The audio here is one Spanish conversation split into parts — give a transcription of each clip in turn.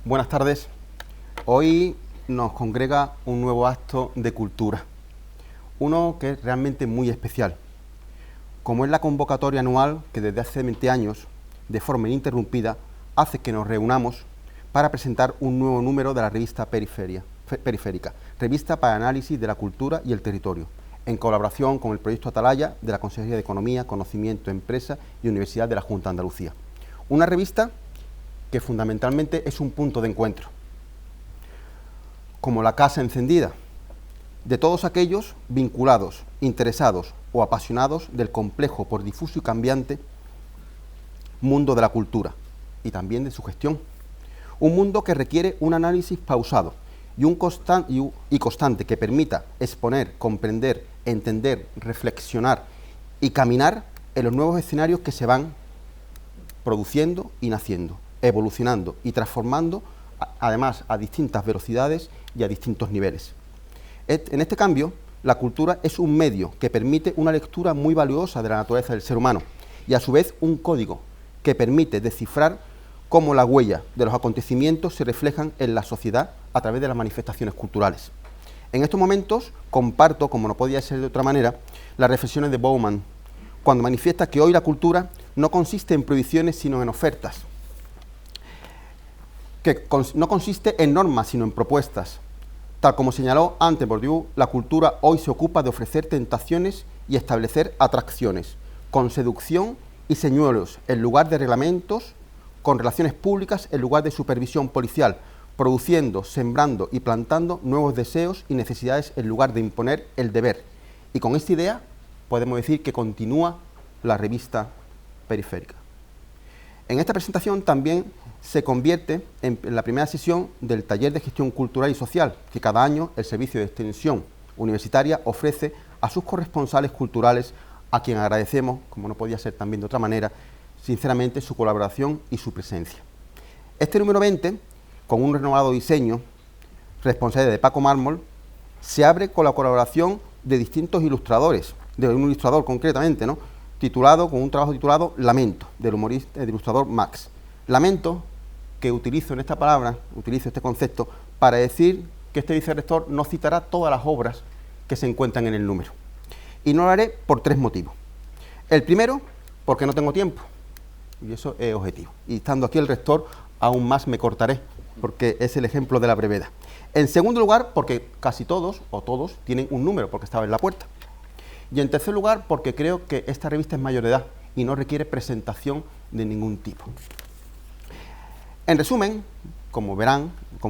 Buenas tardes. Hoy nos congrega un nuevo acto de cultura, uno que es realmente muy especial, como es la convocatoria anual que desde hace 20 años, de forma ininterrumpida, hace que nos reunamos para presentar un nuevo número de la revista Periférica, revista para análisis de la cultura y el territorio, en colaboración con el proyecto Atalaya de la Consejería de Economía, Conocimiento, Empresa y Universidad de la Junta de Andalucía. Una revista que fundamentalmente es un punto de encuentro, como la casa encendida, de todos aquellos vinculados, interesados o apasionados del complejo por difuso y cambiante mundo de la cultura y también de su gestión. Un mundo que requiere un análisis pausado y constante que permita exponer, comprender, entender, reflexionar y caminar en los nuevos escenarios que se van produciendo y naciendo, evolucionando y transformando, además a distintas velocidades y a distintos niveles. En este cambio, la cultura es un medio que permite una lectura muy valiosa de la naturaleza del ser humano y a su vez un código que permite descifrar cómo las huellas de los acontecimientos se reflejan en la sociedad a través de las manifestaciones culturales. En estos momentos comparto, como no podía ser de otra manera, las reflexiones de Bauman, cuando manifiesta que hoy la cultura no consiste en prohibiciones sino en ofertas, que no consiste en normas sino en propuestas. Tal como señaló antes Bourdieu, la cultura hoy se ocupa de ofrecer tentaciones y establecer atracciones, con seducción y señuelos en lugar de reglamentos, con relaciones públicas en lugar de supervisión policial, produciendo, sembrando y plantando nuevos deseos y necesidades en lugar de imponer el deber. Y con esta idea podemos decir que continúa la revista Periférica. En esta presentación también se convierte en la primera sesión del taller de gestión cultural y social que cada año el Servicio de Extensión Universitaria ofrece a sus corresponsales culturales, a quien agradecemos, como no podía ser también de otra manera, sinceramente su colaboración y su presencia. Este número 20, con un renovado diseño, responsable de Paco Mármol, se abre con la colaboración de distintos ilustradores, de un ilustrador concretamente, ¿no?, con un trabajo titulado Lamento, del humorista y ilustrador Max. Lamento, que utilizo este concepto para decir que este vicerrector no citará todas las obras que se encuentran en el número. Y no lo haré por tres motivos. El primero, porque no tengo tiempo, y eso es objetivo. Y estando aquí el rector, aún más me cortaré, porque es el ejemplo de la brevedad. En segundo lugar, porque casi todos, o todos, tienen un número, porque estaba en la puerta. Y en tercer lugar, porque creo que esta revista es mayor de edad y no requiere presentación de ningún tipo. En resumen, como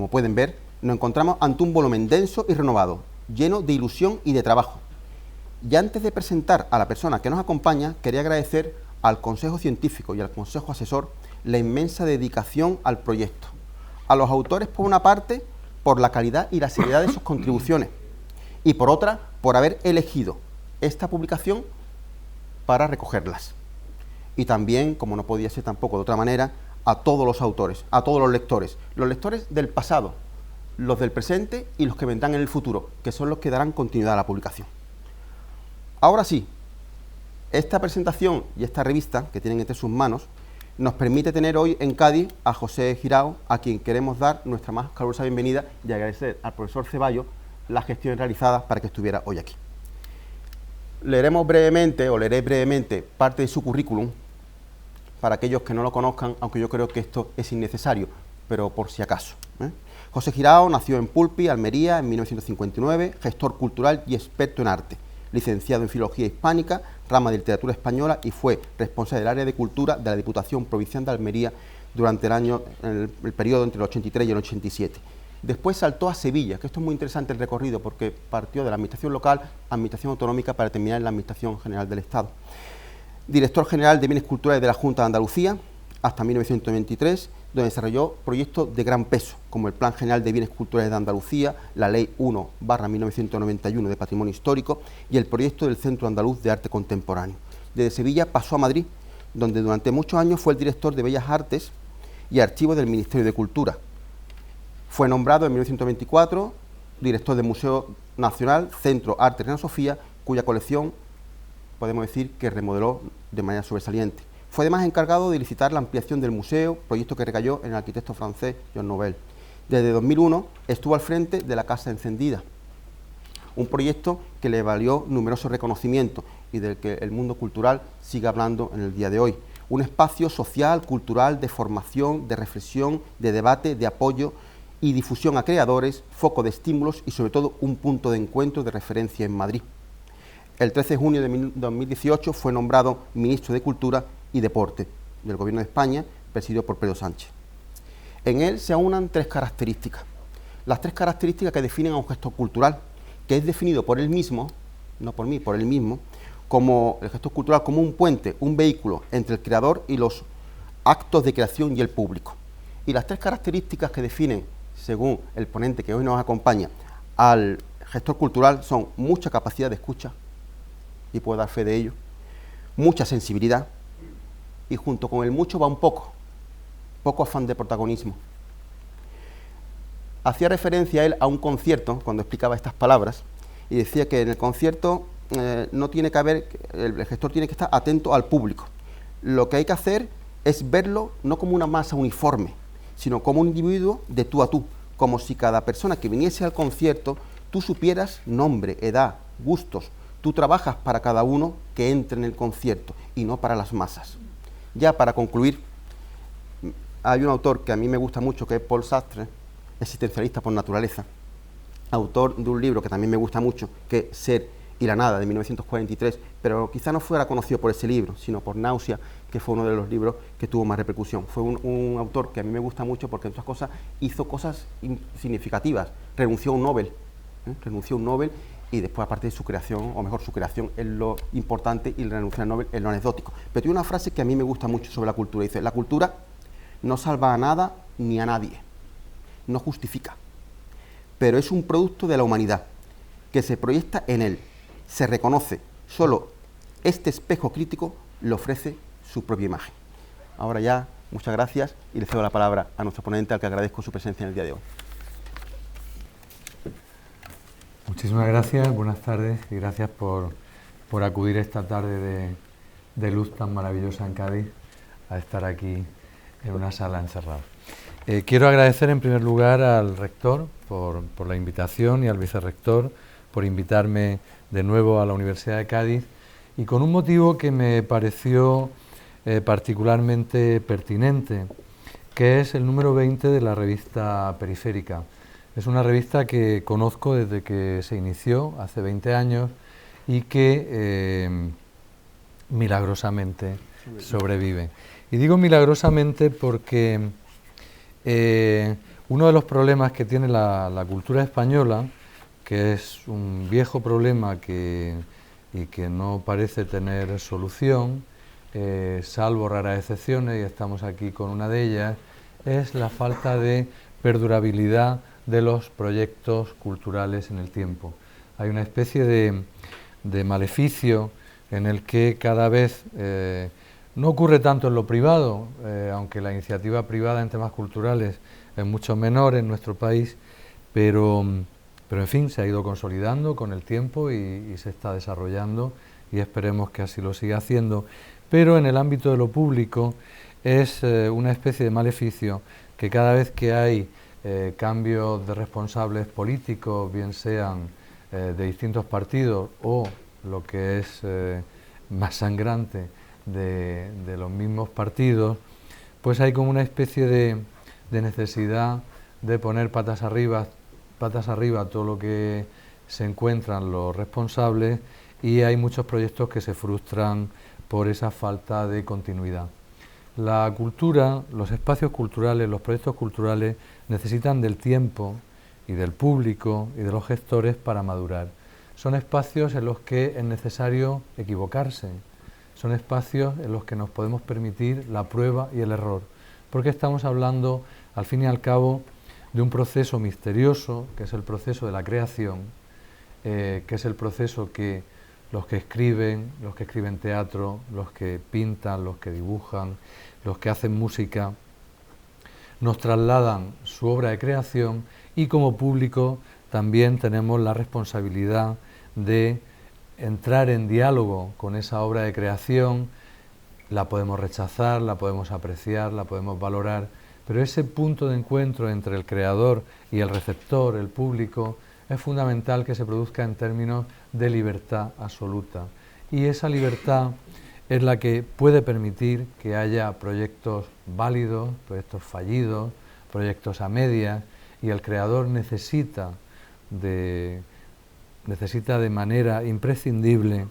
pueden ver, nos encontramos ante un volumen denso y renovado, lleno de ilusión y de trabajo. Y antes de presentar a la persona que nos acompaña, quería agradecer al Consejo Científico y al Consejo Asesor la inmensa dedicación al proyecto. A los autores, por una parte, por la calidad y la seriedad de sus contribuciones, y por otra, por haber elegido esta publicación para recogerlas. Y también, como no podía ser tampoco de otra manera, a todos los autores, a todos los lectores del pasado, los del presente y los que vendrán en el futuro, que son los que darán continuidad a la publicación. Ahora sí, esta presentación y esta revista que tienen entre sus manos nos permite tener hoy en Cádiz a José Girao, a quien queremos dar nuestra más calurosa bienvenida y agradecer al profesor Ceballos las gestiones realizadas para que estuviera hoy aquí. Leeré brevemente parte de su currículum para aquellos que no lo conozcan, aunque yo creo que esto es innecesario, pero por si acaso. José Girao nació en Pulpí, Almería, en 1959, gestor cultural y experto en arte, licenciado en Filología Hispánica, rama de Literatura Española, y fue responsable del área de Cultura de la Diputación Provincial de Almería durante el periodo entre el 83 y el 87. Después saltó a Sevilla, que esto es muy interesante el recorrido, porque partió de la Administración local a Administración autonómica para terminar en la Administración General del Estado. Director general de Bienes Culturales de la Junta de Andalucía hasta 1993, donde desarrolló proyectos de gran peso, como el Plan General de Bienes Culturales de Andalucía, la Ley 1/1991 de Patrimonio Histórico y el proyecto del Centro Andaluz de Arte Contemporáneo. Desde Sevilla pasó a Madrid, donde durante muchos años fue el director de Bellas Artes y Archivos del Ministerio de Cultura. Fue nombrado en 1924 director del Museo Nacional Centro Arte Reina Sofía, cuya colección podemos decir que remodeló de manera sobresaliente. Fue además encargado de licitar la ampliación del museo, proyecto que recayó en el arquitecto francés Jean Nouvel. Desde 2001 estuvo al frente de la Casa Encendida, un proyecto que le valió numerosos reconocimientos y del que el mundo cultural sigue hablando en el día de hoy. Un espacio social, cultural, de formación, de reflexión, de debate, de apoyo y difusión a creadores, foco de estímulos y sobre todo un punto de encuentro de referencia en Madrid. El 13 de junio de 2018 fue nombrado Ministro de Cultura y Deporte del Gobierno de España, presidido por Pedro Sánchez. En él se aunan tres características. Las tres características que definen a un gestor cultural, que es definido por él mismo, no por mí, por él mismo, como el gestor cultural como un puente, un vehículo entre el creador y los actos de creación y el público. Y las tres características que definen, según el ponente que hoy nos acompaña, al gestor cultural son mucha capacidad de escucha, y puedo dar fe de ello, mucha sensibilidad, y junto con el mucho va un poco afán de protagonismo. Hacía referencia a él a un concierto cuando explicaba estas palabras y decía que en el concierto no tiene que haber, el gestor tiene que estar atento al público. Lo que hay que hacer es verlo no como una masa uniforme, sino como un individuo de tú a tú, como si cada persona que viniese al concierto tú supieras nombre, edad, gustos. Tú trabajas para cada uno que entre en el concierto y no para las masas. Ya para concluir, hay un autor que a mí me gusta mucho, que es Paul Sartre, existencialista por naturaleza, autor de un libro que también me gusta mucho, que es Ser y la nada, de 1943, pero quizá no fuera conocido por ese libro, sino por Náusea, que fue uno de los libros que tuvo más repercusión. Fue un autor que a mí me gusta mucho porque, entre otras cosas, hizo cosas significativas. Renunció a un Nobel, y después, aparte de su creación, o mejor, su creación es lo importante y el renunciar al Nobel es lo anecdótico. Pero tiene una frase que a mí me gusta mucho sobre la cultura. Dice, la cultura no salva a nada ni a nadie, no justifica, pero es un producto de la humanidad que se proyecta en él, se reconoce, solo este espejo crítico le ofrece su propia imagen. Ahora ya, muchas gracias y le cedo la palabra a nuestro ponente, al que agradezco su presencia en el día de hoy. Muchísimas gracias, buenas tardes y gracias por acudir esta tarde de luz tan maravillosa en Cádiz a estar aquí en una sala encerrada. Quiero agradecer en primer lugar al rector por la invitación y al vicerrector por invitarme de nuevo a la Universidad de Cádiz y con un motivo que me pareció particularmente pertinente, que es el número 20 de la revista Periférica. Es una revista que conozco desde que se inició hace 20 años y que milagrosamente sobrevive. Y digo milagrosamente porque uno de los problemas que tiene la cultura española, que es un viejo problema y que no parece tener solución, salvo raras excepciones, y estamos aquí con una de ellas, es la falta de perdurabilidad de los proyectos culturales en el tiempo. Hay una especie de maleficio en el que cada vez no ocurre tanto en lo privado, aunque la iniciativa privada en temas culturales es mucho menor en nuestro país, pero en fin, se ha ido consolidando con el tiempo y se está desarrollando y esperemos que así lo siga haciendo. Pero en el ámbito de lo público es una especie de maleficio que cada vez que hay cambios de responsables políticos, bien sean de distintos partidos o lo que es más sangrante de los mismos partidos, pues hay como una especie de necesidad de poner patas arriba todo lo que se encuentran los responsables y hay muchos proyectos que se frustran por esa falta de continuidad. La cultura, los espacios culturales, los proyectos culturales necesitan del tiempo y del público y de los gestores para madurar. Son espacios en los que es necesario equivocarse, son espacios en los que nos podemos permitir la prueba y el error, porque estamos hablando, al fin y al cabo, de un proceso misterioso, que es el proceso de la creación, que es el proceso que los que escriben teatro, los que pintan, los que dibujan, los que hacen música, nos trasladan su obra de creación y como público también tenemos la responsabilidad de entrar en diálogo con esa obra de creación, la podemos rechazar, la podemos apreciar, la podemos valorar, pero ese punto de encuentro entre el creador y el receptor, el público, es fundamental que se produzca en términos de libertad absoluta. Y esa libertad es la que puede permitir que haya proyectos válidos, proyectos fallidos, proyectos a medias, y el creador necesita de manera imprescindible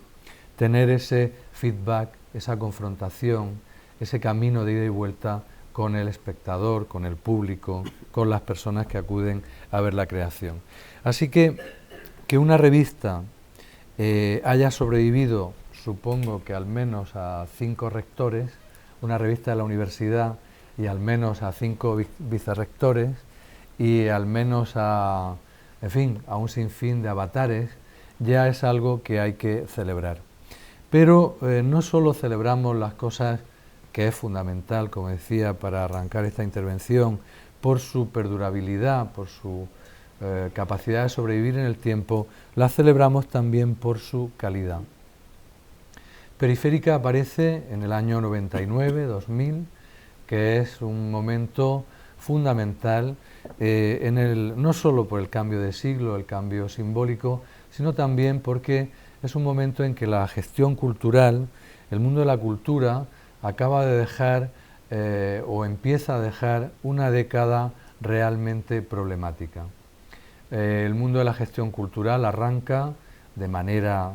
tener ese feedback, esa confrontación, ese camino de ida y vuelta con el espectador, con el público, con las personas que acuden a ver la creación. Así que una revista haya sobrevivido, supongo que al menos a 5 rectores, una revista de la universidad y al menos a 5 vicerrectores y al menos a un sinfín de avatares, ya es algo que hay que celebrar. Pero no solo celebramos las cosas que es fundamental, como decía, para arrancar esta intervención, por su perdurabilidad, por su capacidad de sobrevivir en el tiempo, las celebramos también por su calidad. Periférica aparece en el año 99, 2000, que es un momento fundamental no solo por el cambio de siglo, el cambio simbólico, sino también porque es un momento en que la gestión cultural, el mundo de la cultura, acaba de dejar o empieza a dejar una década realmente problemática. El mundo de la gestión cultural arranca de manera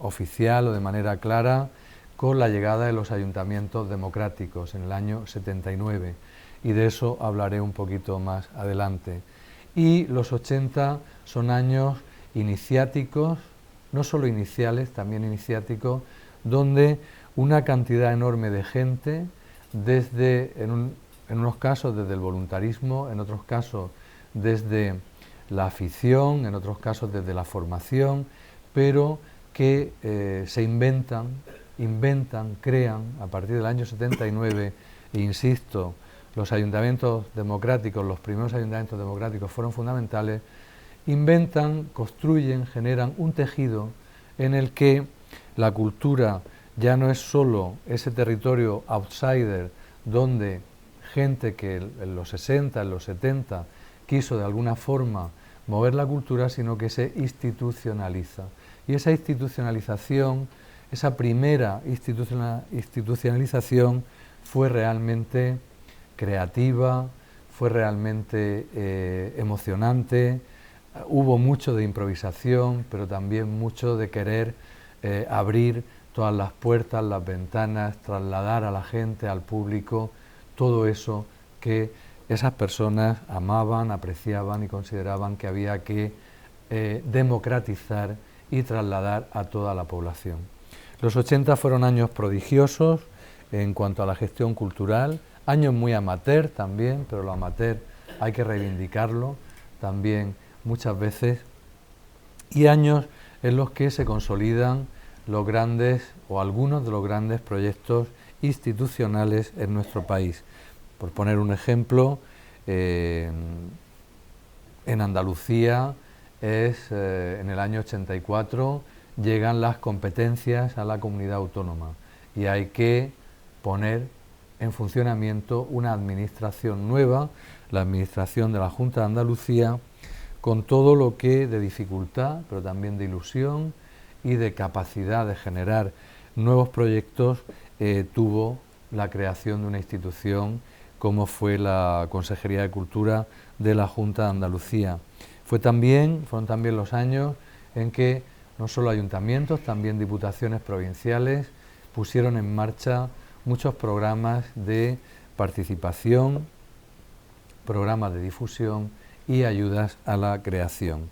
oficial o de manera clara con la llegada de los ayuntamientos democráticos en el año 79, y de eso hablaré un poquito más adelante. Y los 80 son años iniciáticos, no solo iniciales, también iniciáticos, donde una cantidad enorme de gente, en unos casos desde el voluntarismo, en otros casos desde la afición, en otros casos desde la formación, pero que se inventan, crean a partir del año 79, e insisto, los ayuntamientos democráticos, los primeros ayuntamientos democráticos fueron fundamentales, inventan, construyen, generan un tejido en el que la cultura ya no es solo ese territorio outsider donde gente que en los 60, en los 70 quiso de alguna forma mover la cultura, sino que se institucionaliza. Y esa institucionalización, esa primera institucionalización fue realmente creativa, fue realmente emocionante, hubo mucho de improvisación, pero también mucho de querer abrir todas las puertas, las ventanas, trasladar a la gente, al público, todo eso que esas personas amaban, apreciaban y consideraban que había que democratizar y trasladar a toda la población. Los 80 fueron años prodigiosos en cuanto a la gestión cultural, años muy amateur también, pero lo amateur hay que reivindicarlo también muchas veces, y años en los que se consolidan los grandes o algunos de los grandes proyectos institucionales en nuestro país. Por poner un ejemplo, en Andalucía en el año 84 llegan las competencias a la comunidad autónoma y hay que poner en funcionamiento una administración nueva, la administración de la Junta de Andalucía, con todo lo que de dificultad, pero también de ilusión y de capacidad de generar nuevos proyectos tuvo la creación de una institución como fue la Consejería de Cultura de la Junta de Andalucía. Fueron también los años en que no solo ayuntamientos, también diputaciones provinciales pusieron en marcha muchos programas de participación, programas de difusión y ayudas a la creación.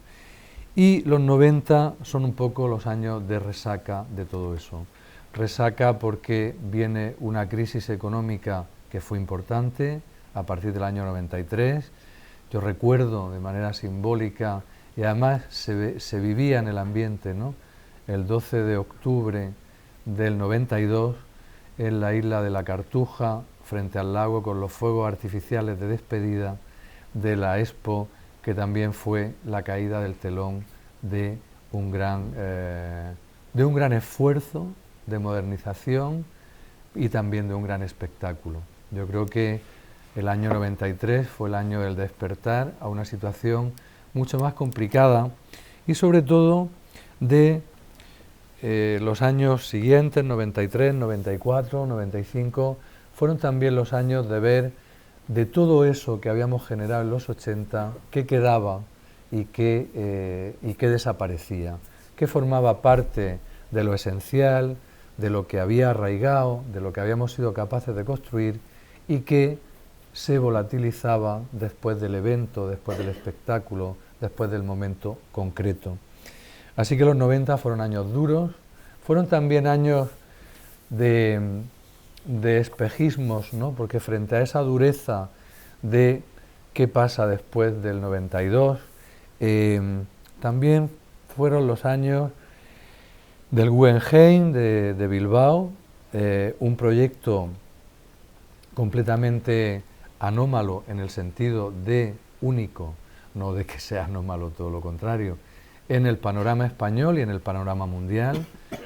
Y los 90 son un poco los años de resaca de todo eso. Resaca porque viene una crisis económica que fue importante a partir del año 93. Yo recuerdo de manera simbólica, y además se vivía en el ambiente, ¿no? El 12 de octubre del 92, en la isla de la Cartuja, frente al lago, con los fuegos artificiales de despedida de la Expo, que también fue la caída del telón de un gran esfuerzo de modernización, y también de un gran espectáculo. Yo creo que el año 93 fue el año del despertar a una situación mucho más complicada y sobre todo de los años siguientes, 93, 94, 95, fueron también los años de ver de todo eso que habíamos generado en los 80, qué quedaba y qué desaparecía, qué formaba parte de lo esencial, de lo que había arraigado, de lo que habíamos sido capaces de construir y que se volatilizaba después del evento, después del espectáculo, después del momento concreto. Así que los 90 fueron años duros, fueron también años de espejismos, ¿no? Porque frente a esa dureza de qué pasa después del 92, también fueron los años del Guggenheim de Bilbao, un proyecto completamente anómalo en el sentido de único, no de que sea anómalo, todo lo contrario, en el panorama español y en el panorama mundial.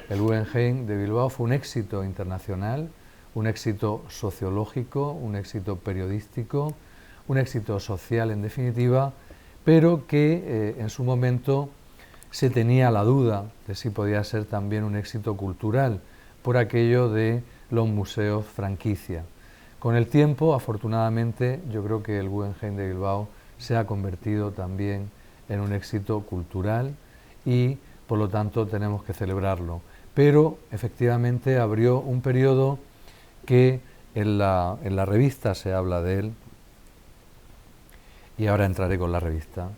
El Guggenheim de Bilbao fue un éxito internacional, un éxito sociológico, un éxito periodístico, un éxito social en definitiva, pero que en su momento se tenía la duda de si podía ser también un éxito cultural por aquello de los museos franquicia. Con el tiempo, afortunadamente, yo creo que el Guggenheim de Bilbao se ha convertido también en un éxito cultural y, por lo tanto, tenemos que celebrarlo. Pero, efectivamente, abrió un periodo que en la revista se habla de él, y ahora entraré con la revista,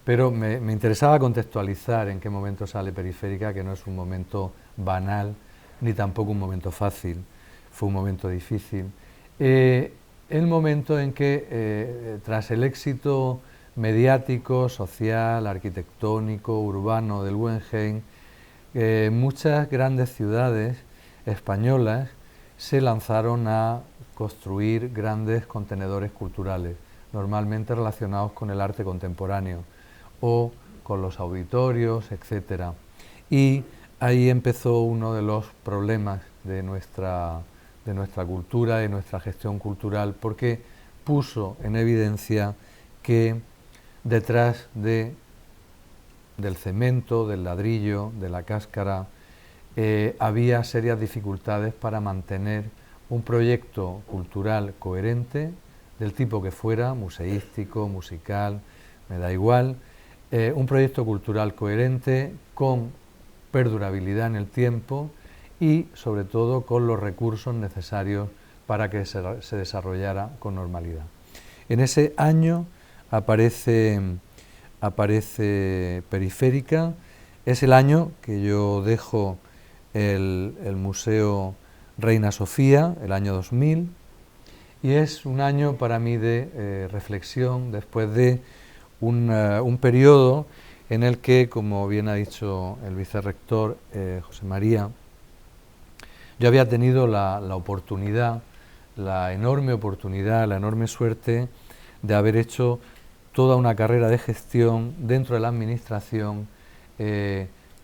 pero me interesaba contextualizar en qué momento sale Periférica, que no es un momento banal, ni tampoco un momento fácil, fue un momento difícil. El momento en que, tras el éxito mediático, social, arquitectónico, urbano del Guggenheim, muchas grandes ciudades españolas se lanzaron a construir grandes contenedores culturales, normalmente relacionados con el arte contemporáneo o con los auditorios, etc. Y ahí empezó uno de los problemas de nuestra cultura, de nuestra gestión cultural, porque puso en evidencia que detrás del cemento, del ladrillo, de la cáscara, había serias dificultades para mantener un proyecto cultural coherente, del tipo que fuera, museístico, musical, me da igual, un proyecto cultural coherente con perdurabilidad en el tiempo y, sobre todo, con los recursos necesarios para que se desarrollara con normalidad. En ese año aparece Periférica, es el año que yo dejo el Museo Reina Sofía, el año 2000, y es un año para mí de reflexión después de un periodo en el que, como bien ha dicho el vicerrector José María, yo había tenido la oportunidad, la enorme oportunidad, la enorme suerte de haber hecho toda una carrera de gestión dentro de la administración,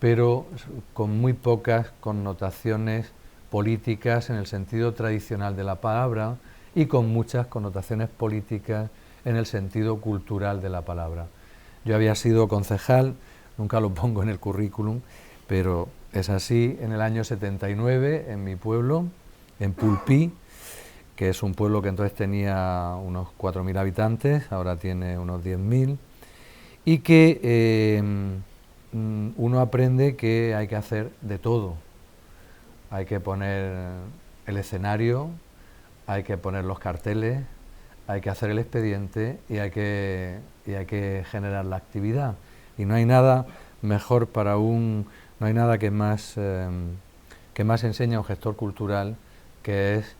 pero con muy pocas connotaciones políticas en el sentido tradicional de la palabra y con muchas connotaciones políticas en el sentido cultural de la palabra. Yo había sido concejal, nunca lo pongo en el currículum, pero es así, en el año 79 en mi pueblo, en Pulpí, que es un pueblo que entonces tenía unos 4.000 habitantes, ahora tiene unos 10.000, y que uno aprende que hay que hacer de todo. Hay que poner el escenario, hay que poner los carteles, hay que hacer el expediente y hay que generar la actividad. Y no hay nada mejor no hay nada que más enseña a un gestor cultural, que es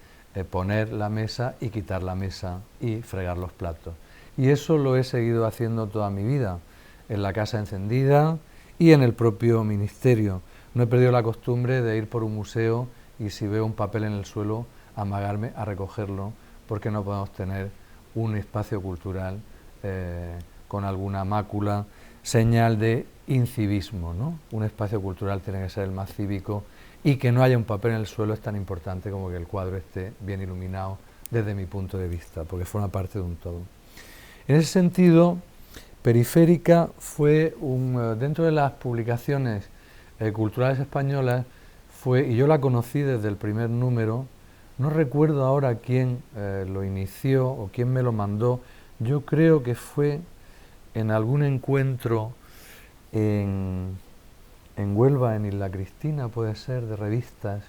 poner la mesa y quitar la mesa y fregar los platos. Y eso lo he seguido haciendo toda mi vida, en la Casa Encendida y en el propio ministerio. No he perdido la costumbre de ir por un museo y, si veo un papel en el suelo, amagarme a recogerlo, porque no podemos tener un espacio cultural con alguna mácula, señal de incivismo, ¿no? Un espacio cultural tiene que ser el más cívico y que no haya un papel en el suelo es tan importante como que el cuadro esté bien iluminado desde mi punto de vista, porque forma parte de un todo. En ese sentido, Periférica fue dentro de las publicaciones culturales españolas, y yo la conocí desde el primer número. No recuerdo ahora quién lo inició o quién me lo mandó. Yo creo que fue en algún encuentro en Huelva, en Isla Cristina, puede ser, de revistas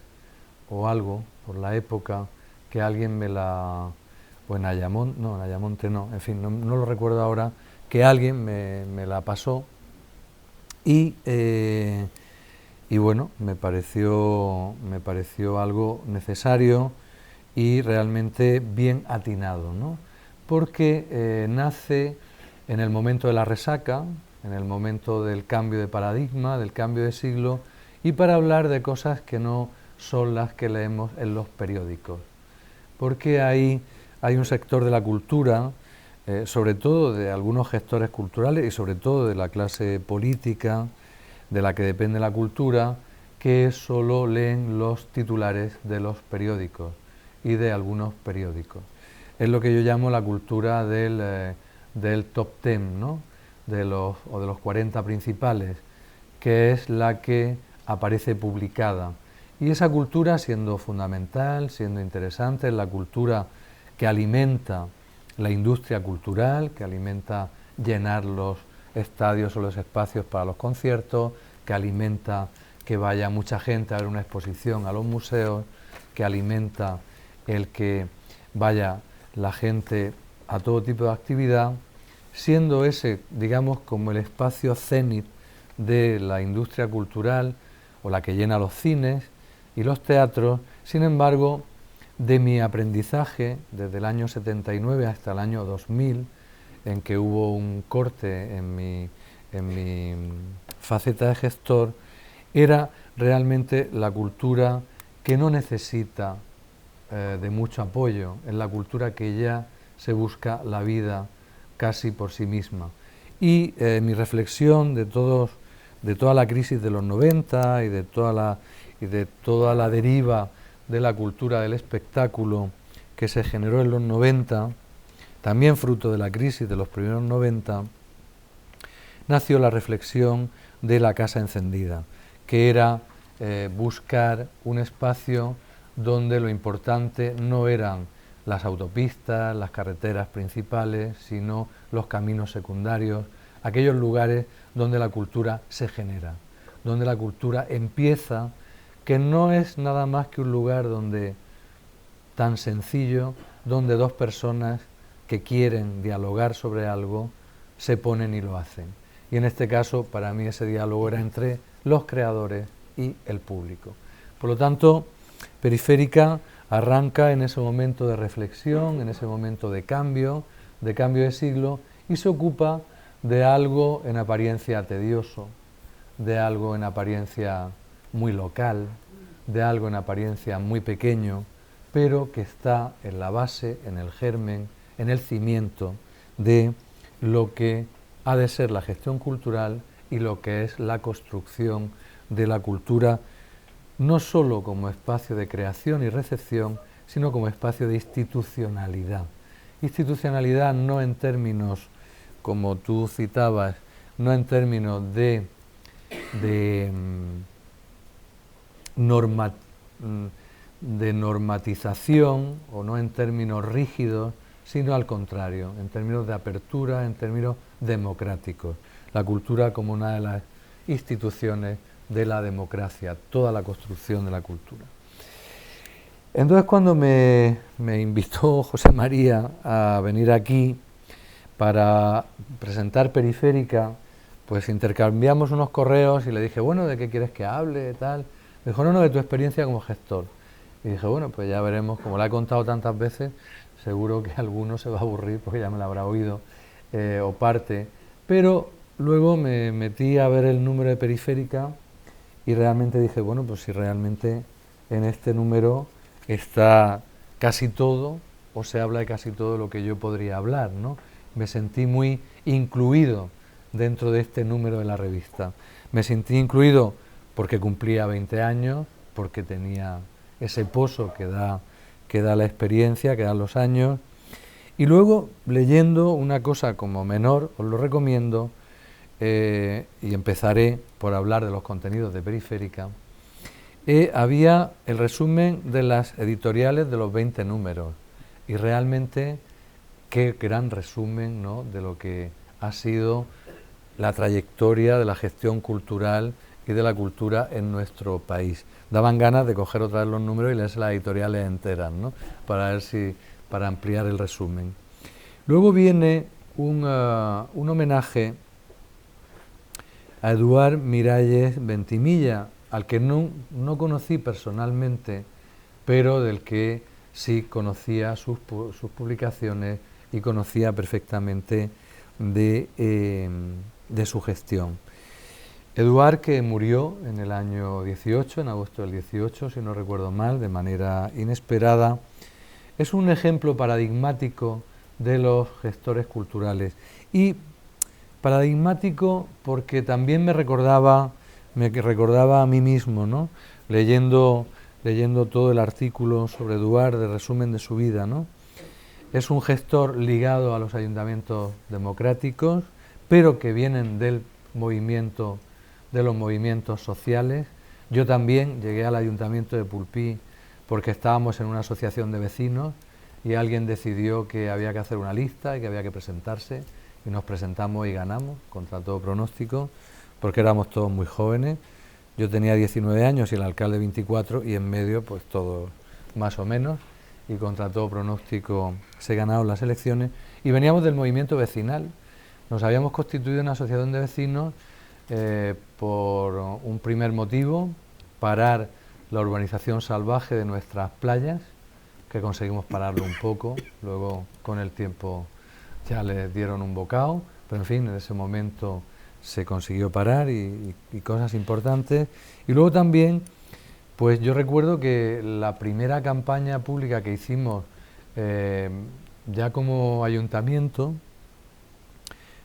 o algo, por la época, que alguien me la... o en Ayamonte no, en fin, no lo recuerdo ahora, que alguien me la pasó y bueno, me pareció algo necesario y realmente bien atinado, ¿no? Porque nace en el momento de la resaca, en el momento del cambio de paradigma, del cambio de siglo, y para hablar de cosas que no son las que leemos en los periódicos. Porque hay un sector de la cultura, sobre todo de algunos gestores culturales y sobre todo de la clase política, de la que depende la cultura, que solo leen los titulares de los periódicos y de algunos periódicos. Es lo que yo llamo la cultura del top 10, ¿no? de los 40 principales, que es la que aparece publicada. Y esa cultura, siendo fundamental, siendo interesante, es la cultura que alimenta la industria cultural, que alimenta llenar los estadios o los espacios para los conciertos, que alimenta que vaya mucha gente a ver una exposición a los museos, que alimenta el que vaya la gente a todo tipo de actividad, siendo ese, digamos, como el espacio cénit de la industria cultural o la que llena los cines y los teatros. Sin embargo, de mi aprendizaje desde el año 79 hasta el año 2000, en que hubo un corte en mi faceta de gestor, era realmente la cultura que no necesita de mucho apoyo, es la cultura que ya se busca la vida casi por sí misma. Y mi reflexión de toda la crisis de los 90 y de toda la deriva de la cultura del espectáculo que se generó en los 90, también fruto de la crisis de los primeros 90, nació la reflexión de la casa encendida, que era buscar un espacio donde lo importante no eran las autopistas, las carreteras principales, sino los caminos secundarios, aquellos lugares donde la cultura se genera, donde la cultura empieza, que no es nada más que un lugar tan sencillo, donde dos personas que quieren dialogar sobre algo se ponen y lo hacen. Y en este caso, para mí ese diálogo era entre los creadores y el público. Por lo tanto, Periférica arranca en ese momento de reflexión, en ese momento de cambio de siglo, y se ocupa de algo en apariencia tedioso, de algo en apariencia muy local, de algo en apariencia muy pequeño, pero que está en la base, en el germen, en el cimiento de lo que ha de ser la gestión cultural y lo que es la construcción de la cultura, no solo como espacio de creación y recepción, sino como espacio de institucionalidad. Institucionalidad no en términos, como tú citabas, no en términos de normatización o no en términos rígidos, sino al contrario, en términos de apertura, en términos democráticos. La cultura como una de las instituciones de la democracia, toda la construcción de la cultura. Entonces, cuando me invitó José María a venir aquí para presentar Periférica, pues intercambiamos unos correos y le dije, bueno, ¿de qué quieres que hable? Tal. Me dijo, no, de tu experiencia como gestor. Y dije, bueno, pues ya veremos, como la he contado tantas veces, seguro que alguno se va a aburrir porque ya me la habrá oído, o parte. Pero luego me metí a ver el número de Periférica y realmente dije, bueno, pues si realmente en este número está casi todo, o se habla de casi todo lo que yo podría hablar, ¿no? Me sentí muy incluido dentro de este número de la revista. Me sentí incluido porque cumplía 20 años, porque tenía ese pozo que da la experiencia, que dan los años. Y luego, leyendo una cosa como menor, os lo recomiendo, y empezaré por hablar de los contenidos de Periférica, había el resumen de las editoriales de los 20 números, y realmente qué gran resumen, ¿no?, de lo que ha sido la trayectoria de la gestión cultural y de la cultura en nuestro país. Daban ganas de coger otra vez los números y leerse las editoriales enteras, ¿no?, para ampliar el resumen. Luego viene un homenaje a Eduard Miralles Ventimilla, al que no conocí personalmente, pero del que sí conocía sus publicaciones y conocía perfectamente de su gestión. Eduard, que murió en el año 18, en agosto del 18, si no recuerdo mal, de manera inesperada, es un ejemplo paradigmático de los gestores culturales. Y paradigmático porque también me recordaba a mí mismo, ¿no?, leyendo todo el artículo sobre Eduard, de resumen de su vida, ¿no? Es un gestor ligado a los ayuntamientos democráticos, pero que vienen de los movimientos sociales. Yo también llegué al ayuntamiento de Pulpí porque estábamos en una asociación de vecinos y alguien decidió que había que hacer una lista y que había que presentarse, y nos presentamos y ganamos contra todo pronóstico, porque éramos todos muy jóvenes. Yo tenía 19 años y el alcalde 24, y en medio pues todos más o menos, y contra todo pronóstico se ganaron las elecciones, y veníamos del movimiento vecinal. Nos habíamos constituido una asociación de vecinos por un primer motivo: parar la urbanización salvaje de nuestras playas, que conseguimos pararlo un poco, luego con el tiempo ya les dieron un bocado, pero en fin, en ese momento se consiguió parar y cosas importantes. Y luego también, pues yo recuerdo que la primera campaña pública que hicimos ya como ayuntamiento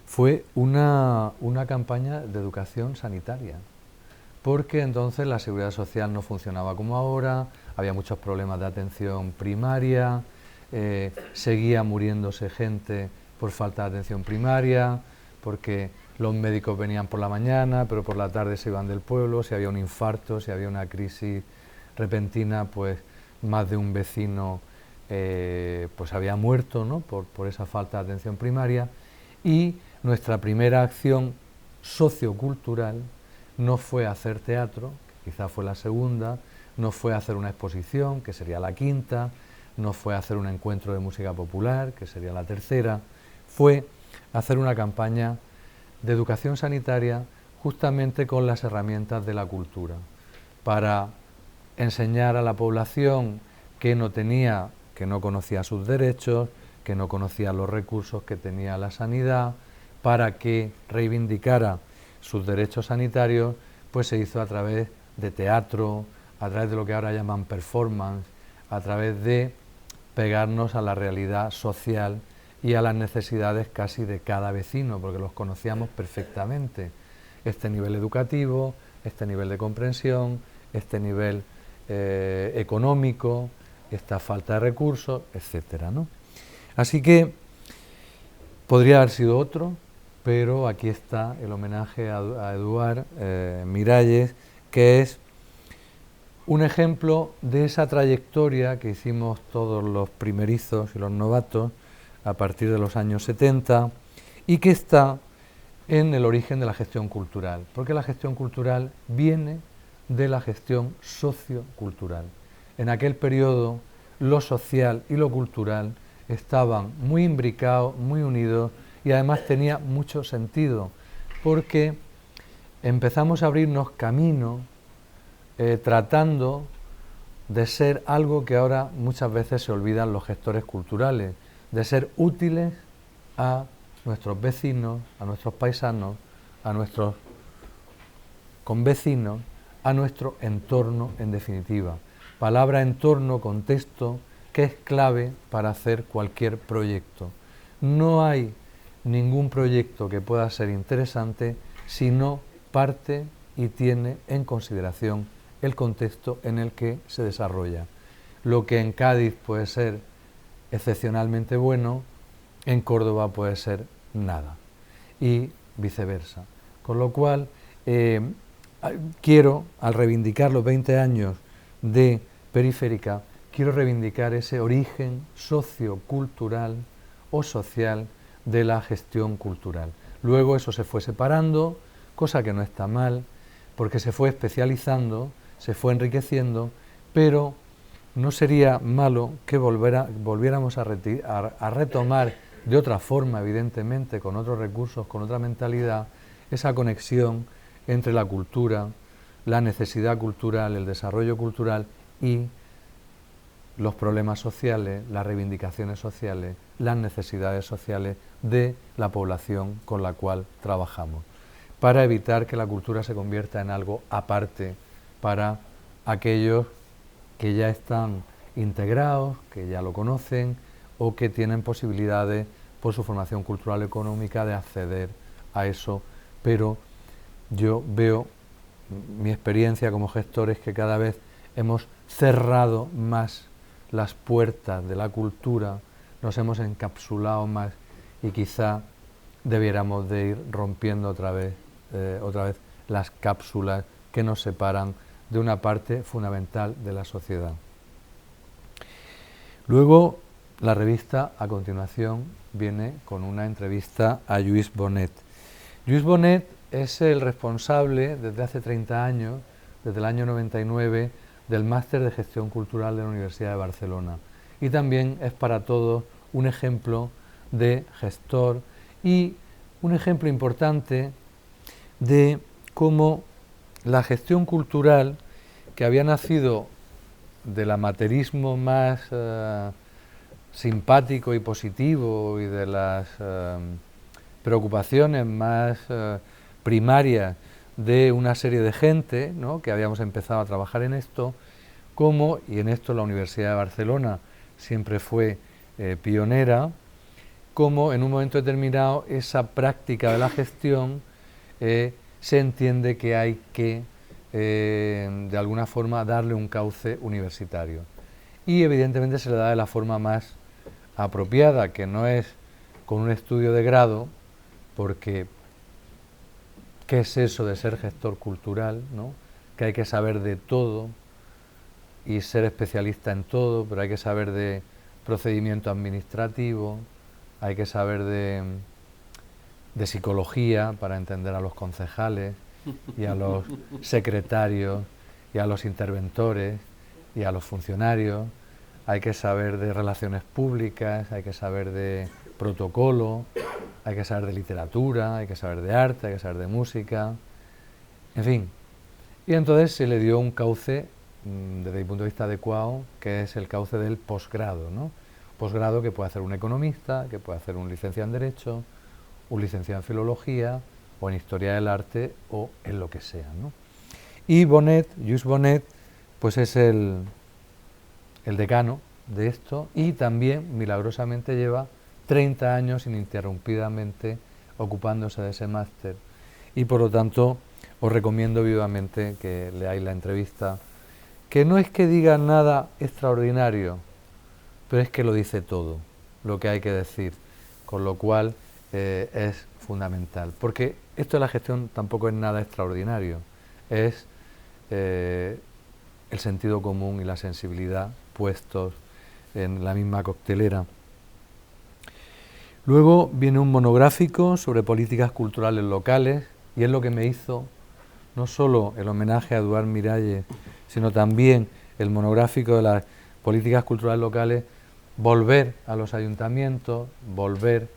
fue una campaña de educación sanitaria, porque entonces la seguridad social no funcionaba como ahora, había muchos problemas de atención primaria, seguía muriéndose gente por falta de atención primaria, porque los médicos venían por la mañana, pero por la tarde se iban del pueblo. Si había un infarto, si había una crisis repentina, pues más de un vecino pues había muerto, ¿no?, por esa falta de atención primaria. Y nuestra primera acción sociocultural no fue hacer teatro, que quizá fue la segunda, no fue hacer una exposición, que sería la quinta, no fue hacer un encuentro de música popular, que sería la tercera, fue hacer una campaña de educación sanitaria justamente con las herramientas de la cultura, para enseñar a la población que no conocía sus derechos, que no conocía los recursos que tenía la sanidad, para que reivindicara sus derechos sanitarios, pues se hizo a través de teatro, a través de lo que ahora llaman performance, a través de pegarnos a la realidad social y a las necesidades casi de cada vecino, porque los conocíamos perfectamente. Este nivel educativo, este nivel de comprensión, este nivel económico, esta falta de recursos, etcétera, ¿no? Así que podría haber sido otro, pero aquí está el homenaje a Eduard Miralles, que es un ejemplo de esa trayectoria que hicimos todos los primerizos y los novatos a partir de los años 70, y que está en el origen de la gestión cultural, porque la gestión cultural viene de la gestión sociocultural. En aquel periodo, lo social y lo cultural estaban muy imbricados, muy unidos, y además tenía mucho sentido, porque empezamos a abrirnos camino tratando de ser algo que ahora muchas veces se olvidan los gestores culturales, de ser útiles a nuestros vecinos, a nuestros paisanos, a nuestros convecinos, a nuestro entorno en definitiva. Palabra entorno, contexto, que es clave para hacer cualquier proyecto. No hay ningún proyecto que pueda ser interesante si no parte y tiene en consideración el contexto en el que se desarrolla. Lo que en Cádiz puede ser excepcionalmente bueno, en Córdoba puede ser nada, y viceversa. Con lo cual, quiero, al reivindicar los 20 años de Periférica, quiero reivindicar ese origen sociocultural o social de la gestión cultural. Luego eso se fue separando, cosa que no está mal, porque se fue especializando, se fue enriqueciendo, pero no sería malo que volviéramos a retomar de otra forma, evidentemente, con otros recursos, con otra mentalidad, esa conexión entre la cultura, la necesidad cultural, el desarrollo cultural y los problemas sociales, las reivindicaciones sociales, las necesidades sociales de la población con la cual trabajamos, para evitar que la cultura se convierta en algo aparte para aquellos que ya están integrados, que ya lo conocen o que tienen posibilidades por su formación cultural económica de acceder a eso, pero yo veo mi experiencia como gestor es que cada vez hemos cerrado más las puertas de la cultura, nos hemos encapsulado más y quizá debiéramos de ir rompiendo otra vez las cápsulas que nos separan de una parte fundamental de la sociedad. Luego, la revista, a continuación, viene con una entrevista a Lluís Bonet. Lluís Bonet es el responsable, desde hace 30 años, desde el año 99, del Máster de Gestión Cultural de la Universidad de Barcelona. Y también es para todos un ejemplo de gestor y un ejemplo importante de cómo la gestión cultural, que había nacido del amateurismo más simpático y positivo y de las preocupaciones más primarias de una serie de gente, ¿no?, que habíamos empezado a trabajar en esto, como, y en esto la Universidad de Barcelona siempre fue pionera, como en un momento determinado esa práctica de la gestión se entiende que hay que de alguna forma darle un cauce universitario. Y evidentemente se le da de la forma más apropiada, que no es con un estudio de grado, porque ¿qué es eso de ser gestor cultural?, ¿no?, que hay que saber de todo y ser especialista en todo, pero hay que saber de procedimiento administrativo, hay que saber de psicología para entender a los concejales y a los secretarios y a los interventores y a los funcionarios, hay que saber de relaciones públicas, hay que saber de protocolo, hay que saber de literatura, hay que saber de arte, hay que saber de música, en fin. Y entonces se le dio un cauce, desde mi punto de vista adecuado, que es el cauce del posgrado, ¿no? Posgrado que puede hacer un economista, que puede hacer un licenciado en Derecho, un licenciado en Filología, o en Historia del Arte, o en lo que sea, ¿no? Y Bonet, Lluís Bonet, pues es el decano de esto, y también, milagrosamente, lleva 30 años ininterrumpidamente ocupándose de ese máster, y por lo tanto os recomiendo vivamente que leáis la entrevista, que no es que diga nada extraordinario, pero es que lo dice todo, lo que hay que decir, con lo cual es fundamental, porque esto de la gestión tampoco es nada extraordinario, es el sentido común y la sensibilidad puestos en la misma coctelera. Luego viene un monográfico sobre políticas culturales locales, y es lo que me hizo no solo el homenaje a Eduard Miralles, sino también el monográfico de las políticas culturales locales, volver a los ayuntamientos, volver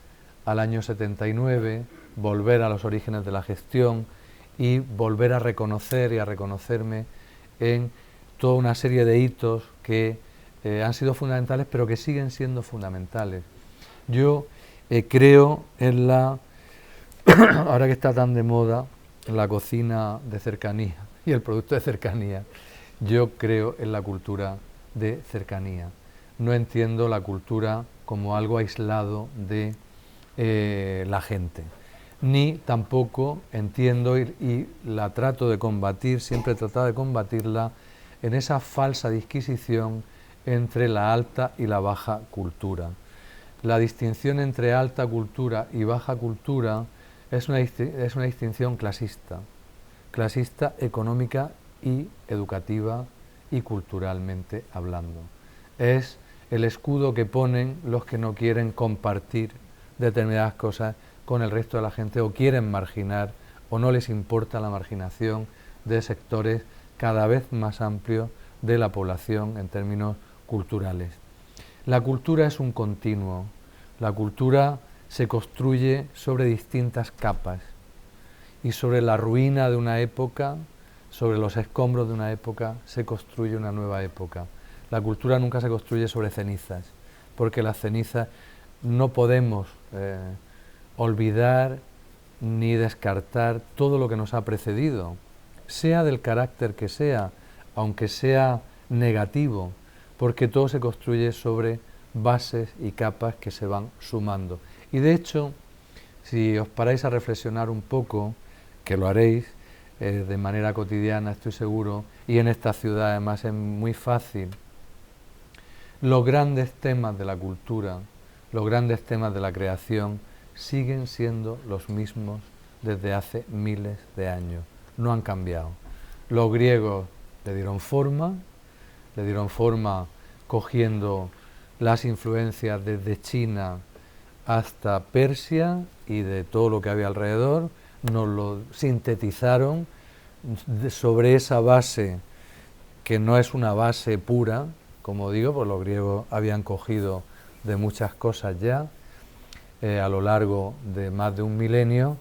al año 79, volver a los orígenes de la gestión y volver a reconocer y a reconocerme en toda una serie de hitos que han sido fundamentales, pero que siguen siendo fundamentales. Yo creo en la, ahora que está tan de moda, la cocina de cercanía y el producto de cercanía, yo creo en la cultura de cercanía. No entiendo la cultura como algo aislado de la gente. ni tampoco entiendo y la trato de combatir, siempre he tratado de combatirla en esa falsa disquisición entre la alta y la baja cultura. La distinción entre alta cultura y baja cultura es una distinción clasista económica y educativa y culturalmente hablando. Es el escudo que ponen los que no quieren compartir determinadas cosas con el resto de la gente o quieren marginar o no les importa la marginación de sectores cada vez más amplios de la población en términos culturales. La cultura es un continuo, la cultura se construye sobre distintas capas y sobre la ruina de una época, sobre los escombros de una época, se construye una nueva época. La cultura nunca se construye sobre cenizas, porque las cenizas no podemos olvidar ni descartar todo lo que nos ha precedido, sea del carácter que sea, aunque sea negativo, porque todo se construye sobre bases y capas que se van sumando. Y de hecho, si os paráis a reflexionar un poco, que lo haréis de manera cotidiana, estoy seguro, y en esta ciudad además es muy fácil, los grandes temas de la cultura, los grandes temas de la creación, siguen siendo los mismos desde hace miles de años, no han cambiado. Los griegos le dieron forma cogiendo las influencias desde China hasta Persia y de todo lo que había alrededor, nos lo sintetizaron sobre esa base que no es una base pura, como digo, pues los griegos habían cogido de muchas cosas ya a lo largo de más de un milenio,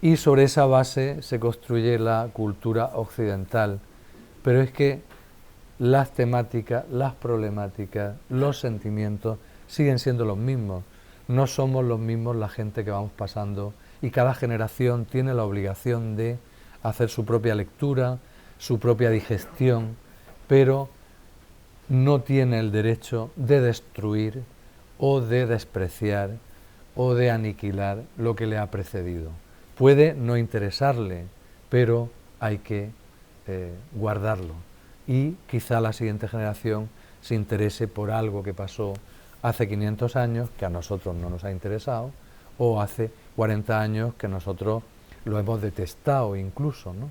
y sobre esa base se construye la cultura occidental. Pero es que las temáticas, las problemáticas, los sentimientos siguen siendo los mismos. No somos los mismos la gente que vamos pasando, y cada generación tiene la obligación de hacer su propia lectura, su propia digestión, pero no tiene el derecho de destruir o de despreciar o de aniquilar lo que le ha precedido. Puede no interesarle, pero hay que guardarlo. Y quizá la siguiente generación se interese por algo que pasó hace 500 años, que a nosotros no nos ha interesado, o hace 40 años que nosotros lo hemos detestado incluso, ¿no?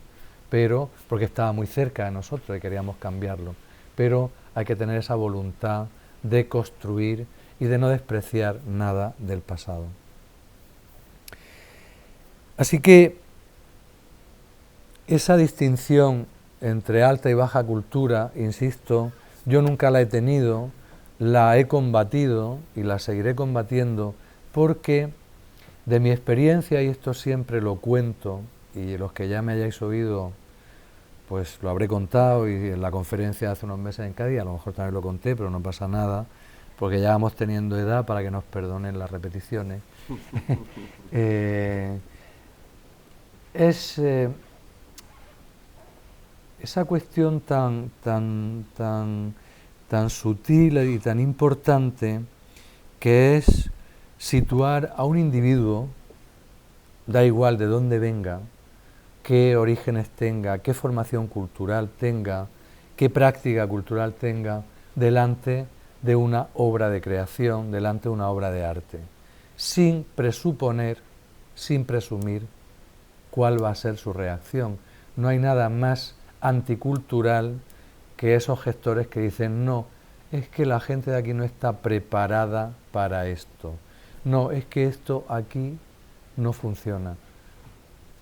Pero porque estaba muy cerca de nosotros y queríamos cambiarlo. Pero hay que tener esa voluntad de construir y de no despreciar nada del pasado. Así que esa distinción entre alta y baja cultura, insisto, yo nunca la he tenido, la he combatido y la seguiré combatiendo porque de mi experiencia, y esto siempre lo cuento, y los que ya me hayáis oído, pues lo habré contado, y en la conferencia de hace unos meses en Cádiz, a lo mejor también lo conté, pero no pasa nada, porque ya vamos teniendo edad para que nos perdonen las repeticiones. Esa cuestión tan sutil y tan importante que es situar a un individuo, da igual de dónde venga, qué orígenes tenga, qué formación cultural tenga, qué práctica cultural tenga, delante de una obra de creación, delante de una obra de arte, sin presuponer, sin presumir cuál va a ser su reacción. No hay nada más anticultural que esos gestores que dicen no, es que la gente de aquí no está preparada para esto, no, es que esto aquí no funciona.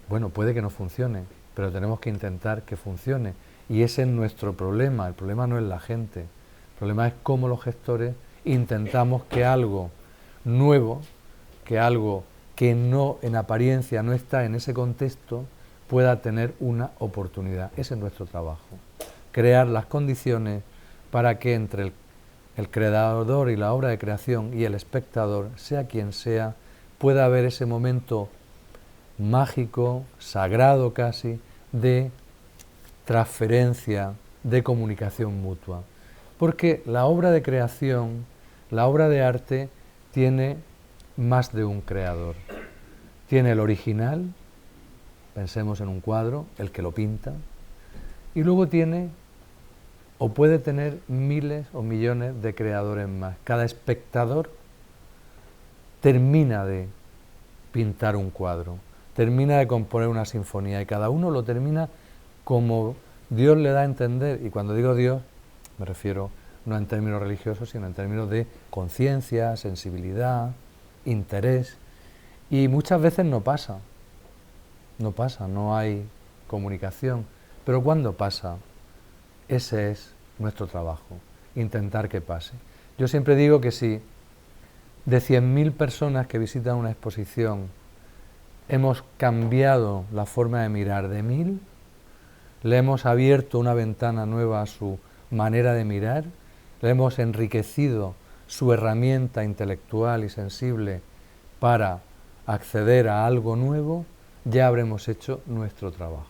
Bueno, puede que no funcione, pero tenemos que intentar que funcione, y ese es nuestro problema. El problema no es la gente, el problema es cómo los gestores intentamos que algo nuevo, que algo que no en apariencia no está en ese contexto, pueda tener una oportunidad. Ese es nuestro trabajo, crear las condiciones para que entre el creador y la obra de creación y el espectador, sea quien sea, pueda haber ese momento mágico, sagrado casi, de transferencia, de comunicación mutua. Porque la obra de creación, la obra de arte, tiene más de un creador. Tiene el original, pensemos en un cuadro, el que lo pinta, y luego tiene o puede tener miles o millones de creadores más. Cada espectador termina de pintar un cuadro, termina de componer una sinfonía, y cada uno lo termina como Dios le da a entender. Y cuando digo Dios, me refiero no en términos religiosos, sino en términos de conciencia, sensibilidad, interés. Y muchas veces no pasa, no hay comunicación. Pero cuando pasa, ese es nuestro trabajo, intentar que pase. Yo siempre digo que si de 100.000 personas que visitan una exposición hemos cambiado la forma de mirar de 1.000, le hemos abierto una ventana nueva a su manera de mirar, le hemos enriquecido su herramienta intelectual y sensible para acceder a algo nuevo, ya habremos hecho nuestro trabajo,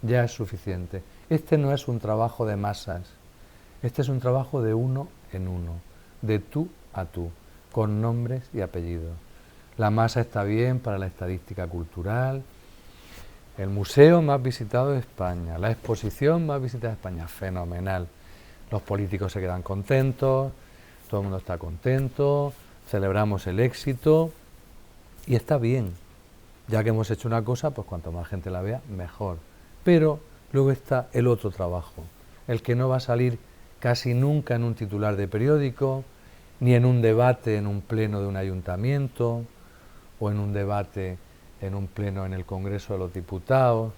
ya es suficiente. Este no es un trabajo de masas, este es un trabajo de uno en uno, de tú a tú, con nombres y apellidos. La masa está bien para la estadística cultural, el museo más visitado de España, la exposición más visitada de España, fenomenal. Los políticos se quedan contentos, todo el mundo está contento, celebramos el éxito y está bien. Ya que hemos hecho una cosa, pues cuanto más gente la vea, mejor. Pero luego está el otro trabajo, el que no va a salir casi nunca en un titular de periódico, ni en un debate en un pleno de un ayuntamiento, o en un debate en un pleno en el Congreso de los Diputados,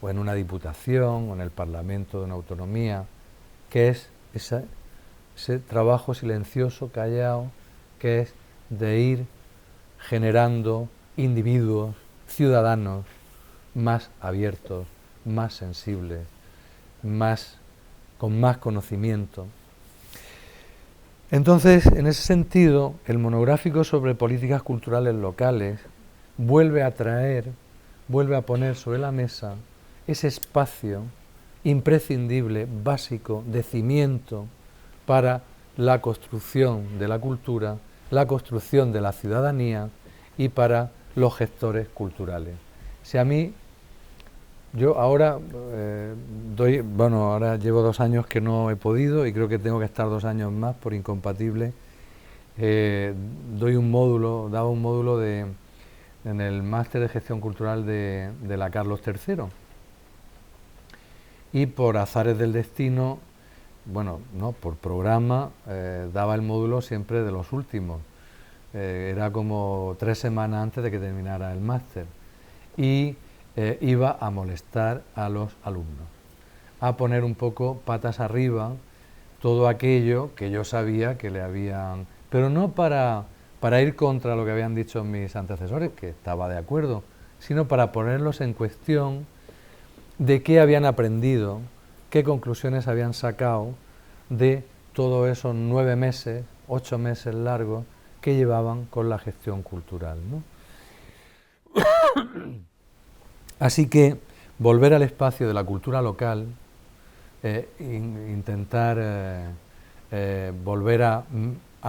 o en una diputación, o en el Parlamento de una autonomía, que es ese trabajo silencioso, callado, que es de ir generando individuos, ciudadanos más abiertos, más sensibles, con más conocimiento. Entonces, en ese sentido, el monográfico sobre políticas culturales locales vuelve a poner sobre la mesa ese espacio imprescindible, básico, de cimiento para la construcción de la cultura, la construcción de la ciudadanía y para los gestores culturales. Si a mí, yo ahora ahora llevo 2 años que no he podido y creo que tengo que estar 2 años más por incompatible. Daba un módulo en el máster de gestión cultural de la Carlos III. Y por azares del destino, por programa, daba el módulo siempre de los últimos. Era como 3 semanas antes de que terminara el máster. Y iba a molestar a los alumnos, a poner un poco patas arriba todo aquello que yo sabía que le habían... Pero no para ir contra lo que habían dicho mis antecesores, que estaba de acuerdo, sino para ponerlos en cuestión de qué habían aprendido, qué conclusiones habían sacado de todos esos 9 meses, 8 meses largos que llevaban con la gestión cultural, ¿no? Así que volver al espacio de la cultura local, intentar volver a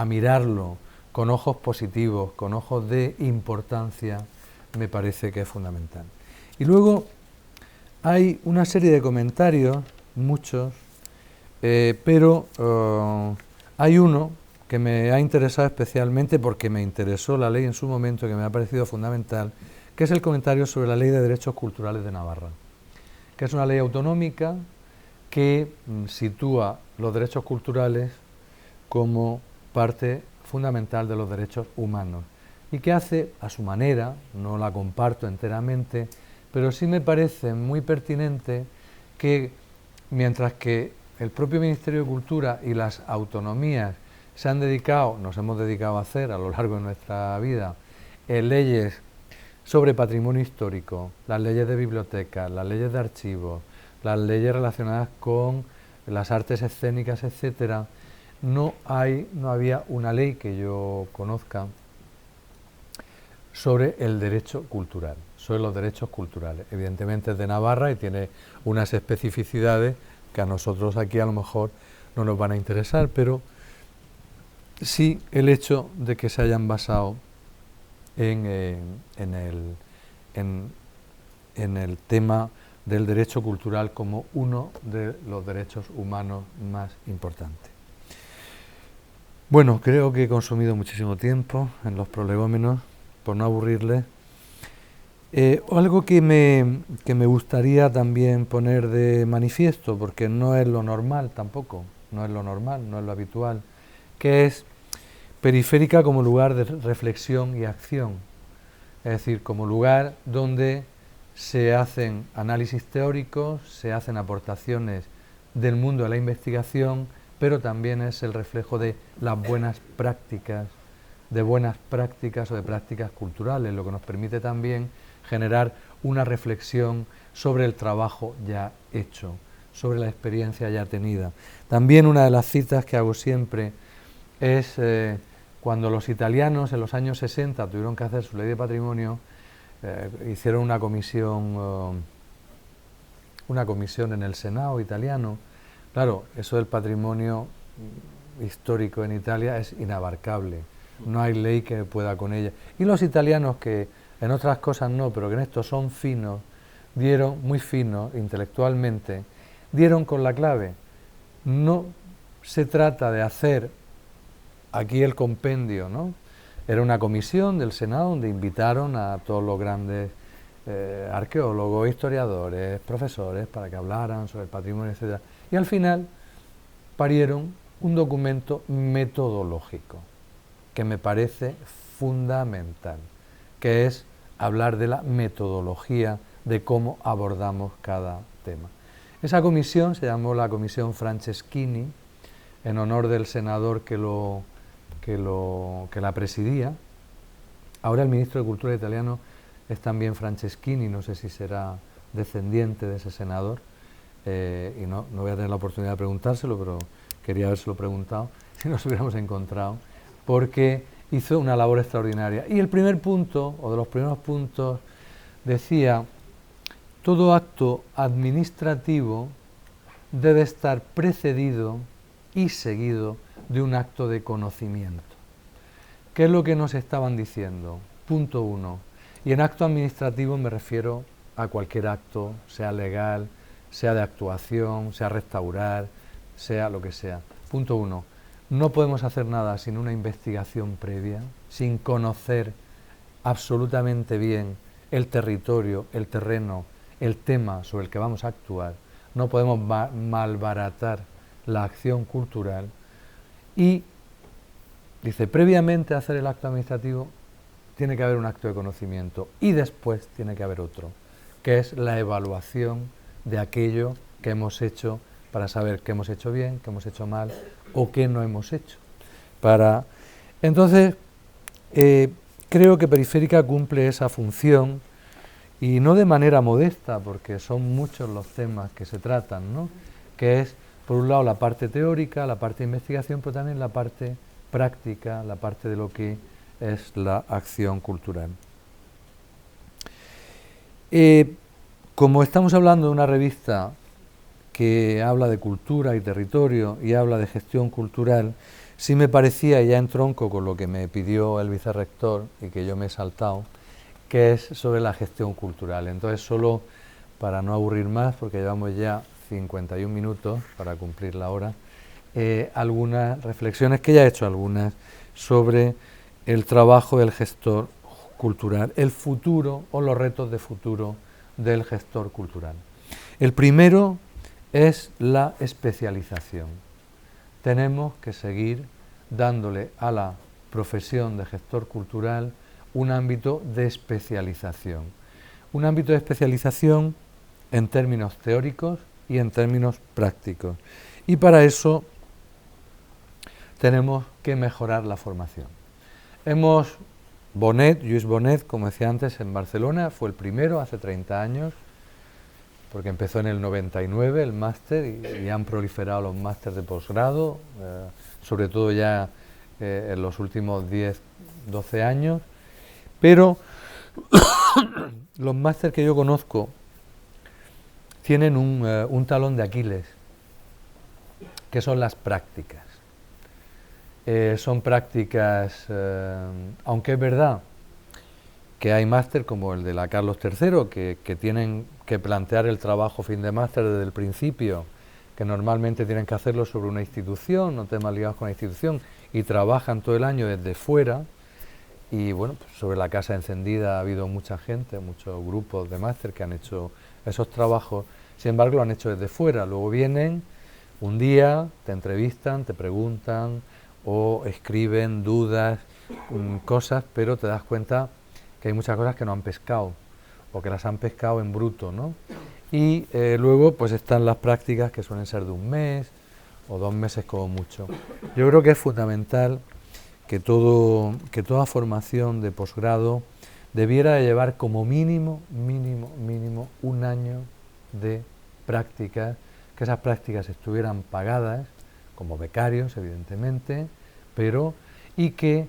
mirarlo con ojos positivos, con ojos de importancia, me parece que es fundamental. Y luego hay una serie de comentarios, muchos, pero hay uno que me ha interesado especialmente porque me interesó la ley en su momento, que me ha parecido fundamental, que es el comentario sobre la Ley de Derechos Culturales de Navarra, que es una ley autonómica que sitúa los derechos culturales como parte fundamental de los derechos humanos y que hace a su manera, no la comparto enteramente, pero sí me parece muy pertinente que mientras que el propio Ministerio de Cultura y las autonomías nos hemos dedicado a hacer a lo largo de nuestra vida leyes sobre patrimonio histórico, las leyes de bibliotecas, las leyes de archivos, las leyes relacionadas con las artes escénicas, etcétera, no había una ley que yo conozca sobre el derecho cultural, sobre los derechos culturales. Evidentemente es de Navarra y tiene unas especificidades que a nosotros aquí a lo mejor no nos van a interesar, pero sí el hecho de que se hayan basado en en el tema del derecho cultural como uno de los derechos humanos más importantes. Bueno, creo que he consumido muchísimo tiempo en los prolegómenos, por no aburrirles. Algo que me gustaría también poner de manifiesto, porque no es lo normal tampoco, no es lo normal, no es lo habitual, que es Periférica como lugar de reflexión y acción, es decir, como lugar donde se hacen análisis teóricos, se hacen aportaciones del mundo de la investigación, pero también es el reflejo de las buenas prácticas, o de prácticas culturales, lo que nos permite también generar una reflexión sobre el trabajo ya hecho, sobre la experiencia ya tenida. También una de las citas que hago siempre es cuando los italianos en los años 60 tuvieron que hacer su ley de patrimonio, hicieron una comisión en el Senado italiano. Claro, eso del patrimonio histórico en Italia es inabarcable, no hay ley que pueda con ella. Y los italianos, que en otras cosas no, pero que en esto son finos, muy finos intelectualmente, dieron con la clave. No se trata de hacer aquí el compendio, ¿no? Era una comisión del Senado donde invitaron a todos los grandes arqueólogos, historiadores, profesores, para que hablaran sobre el patrimonio, etc. Y al final parieron un documento metodológico que me parece fundamental, que es hablar de la metodología de cómo abordamos cada tema. Esa comisión se llamó la Comisión Franceschini, en honor del senador que la presidía. Ahora el ministro de Cultura italiano es también Franceschini, no sé si será descendiente de ese senador, y no voy a tener la oportunidad de preguntárselo, pero quería habérselo preguntado si nos hubiéramos encontrado, porque hizo una labor extraordinaria. Y el primer punto, o de los primeros puntos, decía: todo acto administrativo debe estar precedido y seguido de un acto de conocimiento. ¿Qué es lo que nos estaban diciendo? Punto 1. Y en acto administrativo me refiero a cualquier acto, sea legal, sea de actuación, sea restaurar, sea lo que sea. Punto 1. No podemos hacer nada sin una investigación previa, sin conocer absolutamente bien el territorio, el terreno, el tema sobre el que vamos a actuar. No podemos malbaratar la acción cultural. Y dice, previamente a hacer el acto administrativo tiene que haber un acto de conocimiento y después tiene que haber otro, que es la evaluación de aquello que hemos hecho, para saber qué hemos hecho bien, qué hemos hecho mal o qué no hemos hecho. Entonces, creo que Periférica cumple esa función, y no de manera modesta, porque son muchos los temas que se tratan, ¿no? Que es, por un lado, la parte teórica, la parte de investigación, pero también la parte práctica, la parte de lo que es la acción cultural. Como estamos hablando de una revista que habla de cultura y territorio y habla de gestión cultural, sí me parecía, ya en tronco con lo que me pidió el vicerrector y que yo me he saltado, que es sobre la gestión cultural. Entonces, solo para no aburrir más, porque llevamos ya 51 minutos para cumplir la hora, algunas reflexiones, que ya he hecho algunas, sobre el trabajo del gestor cultural, el futuro o los retos de futuro del gestor cultural. El primero es la especialización. Tenemos que seguir dándole a la profesión de gestor cultural un ámbito de especialización. Un ámbito de especialización en términos teóricos y en términos prácticos. Y para eso tenemos que mejorar la formación. Lluís Bonet, como decía antes, en Barcelona, fue el primero hace 30 años, porque empezó en el 99 el máster y han proliferado los másteres de posgrado, sobre todo ya en los últimos 10, 12 años. Pero los másteres que yo conozco tienen un talón de Aquiles, que son las prácticas. Son prácticas, aunque es verdad que hay máster como el de la Carlos III, que tienen que plantear el trabajo fin de máster desde el principio, que normalmente tienen que hacerlo sobre una institución, no temas ligados con la institución, y trabajan todo el año desde fuera. Y bueno, pues sobre la Casa Encendida ha habido mucha gente, muchos grupos de máster que han hecho esos trabajos, sin embargo lo han hecho desde fuera. Luego vienen un día, te entrevistan, te preguntan o escriben dudas, cosas, pero te das cuenta que hay muchas cosas que no han pescado o que las han pescado en bruto, ¿no? Y luego pues están las prácticas que suelen ser de un mes o 2 meses como mucho. Yo creo que es fundamental que toda formación de posgrado debiera de llevar como mínimo un año de prácticas, que esas prácticas estuvieran pagadas como becarios, evidentemente, y que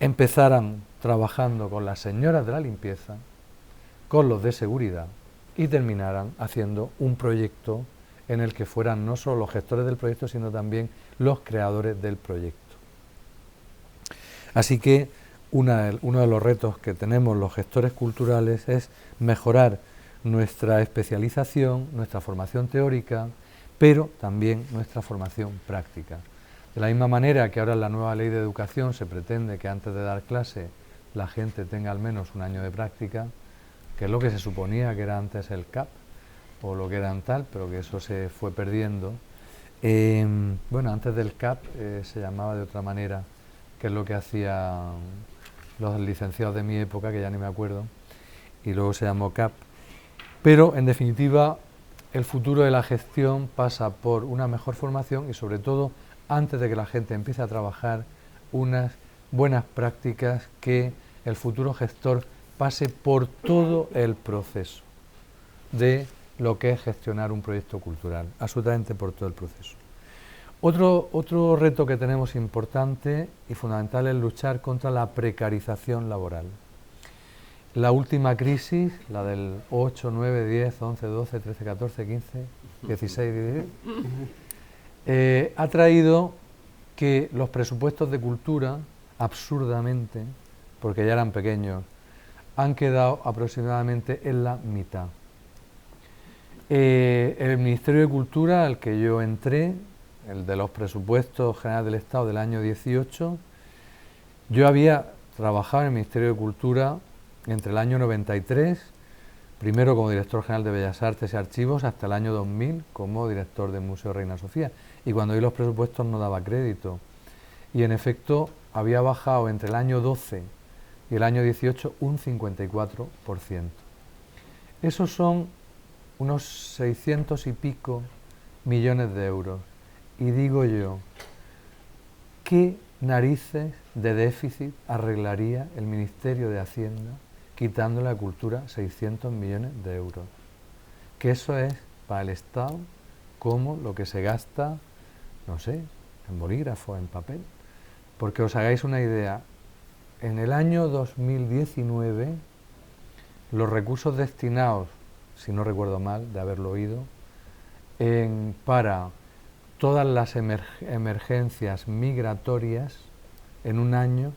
empezaran trabajando con las señoras de la limpieza, con los de seguridad, y terminaran haciendo un proyecto en el que fueran no solo los gestores del proyecto, sino también los creadores del proyecto. Así que uno de los retos que tenemos los gestores culturales es mejorar nuestra especialización, nuestra formación teórica, pero también nuestra formación práctica. De la misma manera que ahora en la nueva ley de educación se pretende que antes de dar clase la gente tenga al menos un año de práctica, que es lo que se suponía que era antes el CAP, o lo que eran tal, pero que eso se fue perdiendo. Bueno, antes del CAP se llamaba de otra manera, que es lo que hacían los licenciados de mi época, que ya ni me acuerdo, y luego se llamó CAP. Pero, en definitiva, el futuro de la gestión pasa por una mejor formación y, sobre todo, antes de que la gente empiece a trabajar, unas buenas prácticas, que el futuro gestor pase por todo el proceso de lo que es gestionar un proyecto cultural, absolutamente por todo el proceso. Otro reto que tenemos importante y fundamental es luchar contra la precarización laboral. La última crisis, la del 8, 9, 10, 11, 12, 13, 14, 15, 16, 17, ha traído que los presupuestos de cultura, absurdamente, porque ya eran pequeños, han quedado aproximadamente en la mitad. El Ministerio de Cultura al que yo entré, el de los presupuestos generales del Estado del año 18, yo había trabajado en el Ministerio de Cultura entre el año 93, primero como director general de Bellas Artes y Archivos, hasta el año 2000 como director del Museo Reina Sofía. Y cuando vi los presupuestos no daba crédito. Y en efecto había bajado entre el año 12 y el año 18 un 54%. Esos son unos 600 y pico millones de euros. Y digo yo, ¿qué narices de déficit arreglaría el Ministerio de Hacienda quitándole a la cultura 600 millones de euros? Que eso es para el Estado como lo que se gasta, no sé, en bolígrafo, en papel. Porque os hagáis una idea, en el año 2019 los recursos destinados, si no recuerdo mal de haberlo oído, para todas las emergencias migratorias en un año,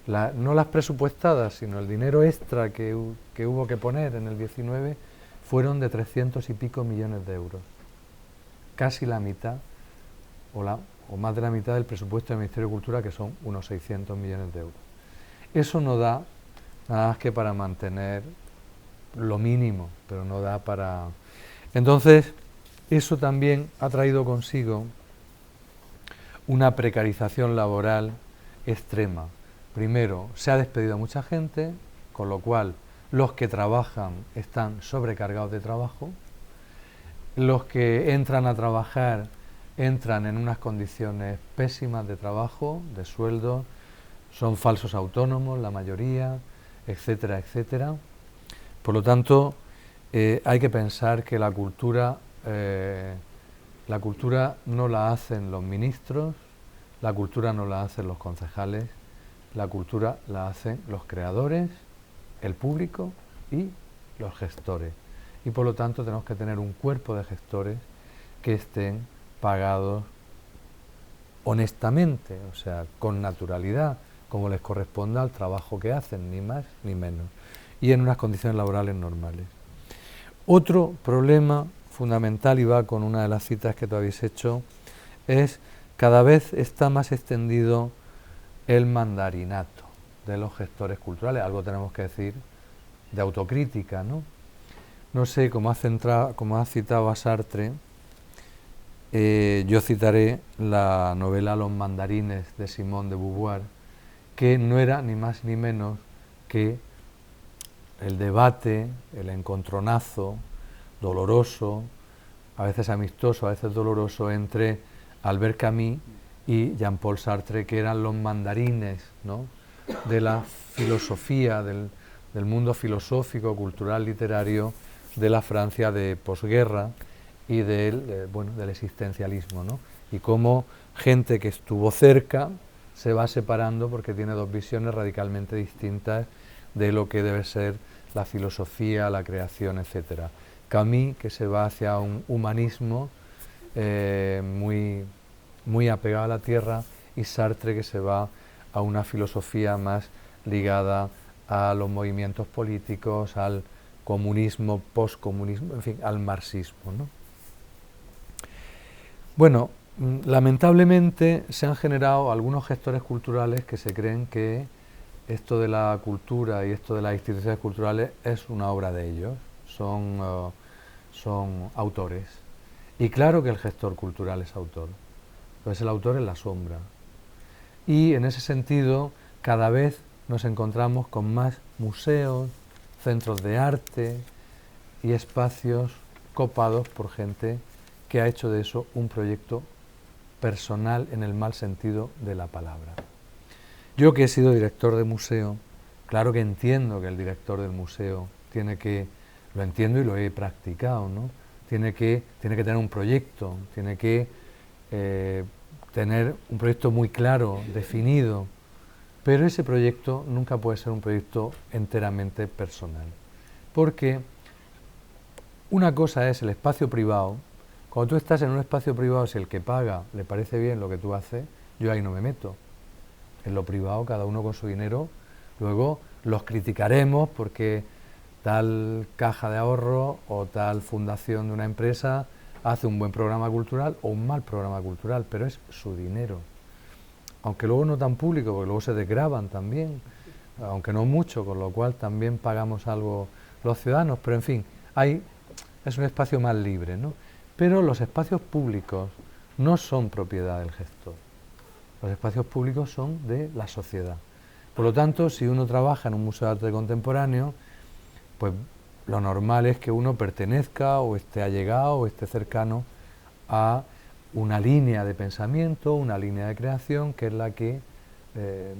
no las presupuestadas, sino el dinero extra que hubo que poner en el 19, fueron de 300 y pico millones de euros. Casi la mitad, o más de la mitad del presupuesto del Ministerio de Cultura, que son unos 600 millones de euros. Eso no da nada más que para mantener lo mínimo, pero no da para... Entonces, eso también ha traído consigo una precarización laboral extrema. Primero, se ha despedido a mucha gente, con lo cual los que trabajan están sobrecargados de trabajo, los que entran a trabajar entran en unas condiciones pésimas de trabajo, de sueldo, son falsos autónomos la mayoría, etcétera, etcétera. Por lo tanto, hay que pensar que la cultura no la hacen los ministros, la cultura no la hacen los concejales, la cultura la hacen los creadores, el público y los gestores. Y por lo tanto tenemos que tener un cuerpo de gestores que estén pagados honestamente, o sea, con naturalidad, como les corresponda al trabajo que hacen, ni más ni menos, y en unas condiciones laborales normales. Otro problema fundamental, y va con una de las citas que tú habéis hecho, es cada vez está más extendido el mandarinato de los gestores culturales. Algo tenemos que decir de autocrítica, ¿no? No sé, como ha citado a Sartre, yo citaré la novela Los mandarines de Simone de Beauvoir, que no era ni más ni menos que el debate, el encontronazo doloroso, a veces amistoso, a veces doloroso, entre Albert Camus y Jean-Paul Sartre, que eran los mandarines, ¿no?, de la filosofía, del mundo filosófico, cultural, literario de la Francia de posguerra y del existencialismo, ¿no? Y cómo gente que estuvo cerca se va separando porque tiene dos visiones radicalmente distintas de lo que debe ser la filosofía, la creación, etc. Camus, que se va hacia un humanismo muy apegado a la tierra, y Sartre, que se va a una filosofía más ligada a los movimientos políticos, al comunismo, postcomunismo, en fin, al marxismo, ¿no? Bueno, lamentablemente se han generado algunos gestores culturales que se creen que esto de la cultura y esto de las instituciones culturales es una obra de ellos, son autores. Y claro que el gestor cultural es autor, pues el autor es la sombra. Y en ese sentido, cada vez nos encontramos con más museos, centros de arte y espacios copados por gente que ha hecho de eso un proyecto personal en el mal sentido de la palabra. Yo, que he sido director de museo, claro que entiendo que el director del museo lo entiendo y lo he practicado, ¿no? Tiene que tener un proyecto, tiene que tener un proyecto muy claro, definido, pero ese proyecto nunca puede ser un proyecto enteramente personal, porque una cosa es el espacio privado. Cuando tú estás en un espacio privado, si el que paga le parece bien lo que tú haces, yo ahí no me meto. En lo privado, cada uno con su dinero, luego los criticaremos porque tal caja de ahorro o tal fundación de una empresa hace un buen programa cultural o un mal programa cultural, pero es su dinero. Aunque luego no tan público, porque luego se desgravan también, aunque no mucho, con lo cual también pagamos algo los ciudadanos, pero en fin, es un espacio más libre, ¿no? Pero los espacios públicos no son propiedad del gestor, los espacios públicos son de la sociedad. Por lo tanto, si uno trabaja en un museo de arte contemporáneo, pues lo normal es que uno pertenezca o esté allegado o esté cercano a una línea de pensamiento, una línea de creación, que es la que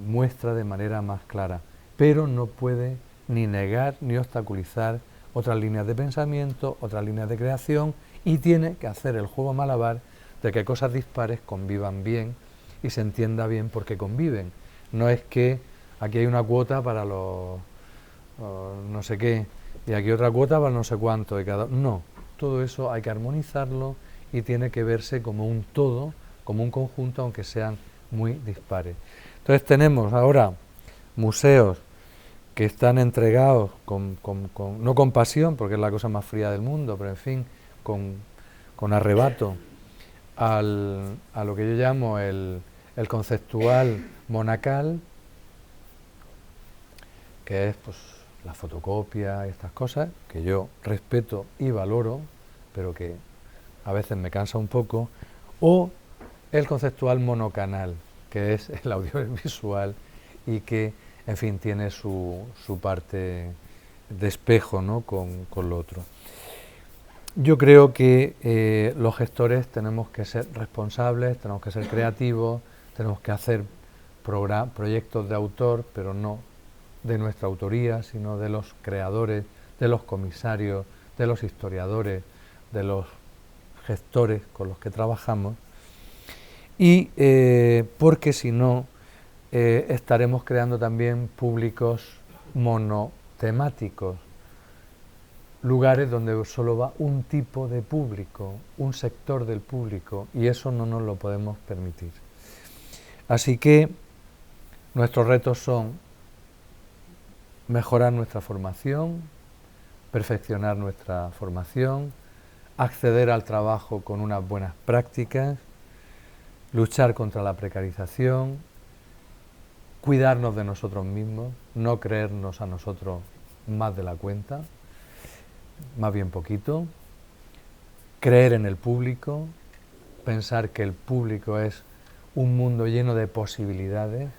muestra de manera más clara, pero no puede ni negar ni obstaculizar otras líneas de pensamiento, otras líneas de creación, y tiene que hacer el juego malabar de que cosas dispares convivan bien y se entienda bien por qué conviven. No es que aquí hay una cuota para los no sé qué y aquí otra cuota para no sé cuánto, no, todo eso hay que armonizarlo y tiene que verse como un todo, como un conjunto, aunque sean muy dispares. Entonces tenemos ahora museos que están entregados no con pasión, porque es la cosa más fría del mundo, pero en fin, con arrebato a lo que yo llamo el conceptual monacal, que es pues la fotocopia y estas cosas, que yo respeto y valoro, pero que a veces me cansa un poco, o el conceptual monocanal, que es el audiovisual y que, en fin, tiene su parte de espejo, ¿no?, con lo otro. Yo creo que los gestores tenemos que ser responsables, tenemos que ser creativos, tenemos que hacer proyectos de autor, pero no de nuestra autoría, sino de los creadores, de los comisarios, de los historiadores, de los gestores con los que trabajamos, y porque si no estaremos creando también públicos monotemáticos, lugares donde solo va un tipo de público, un sector del público, y eso no nos lo podemos permitir. Así que Nuestros retos son mejorar nuestra formación, perfeccionar nuestra formación, acceder al trabajo con unas buenas prácticas, luchar contra la precarización, cuidarnos de nosotros mismos, no creernos a nosotros más de la cuenta, más bien poquito, creer en el público, pensar que el público es un mundo lleno de posibilidades,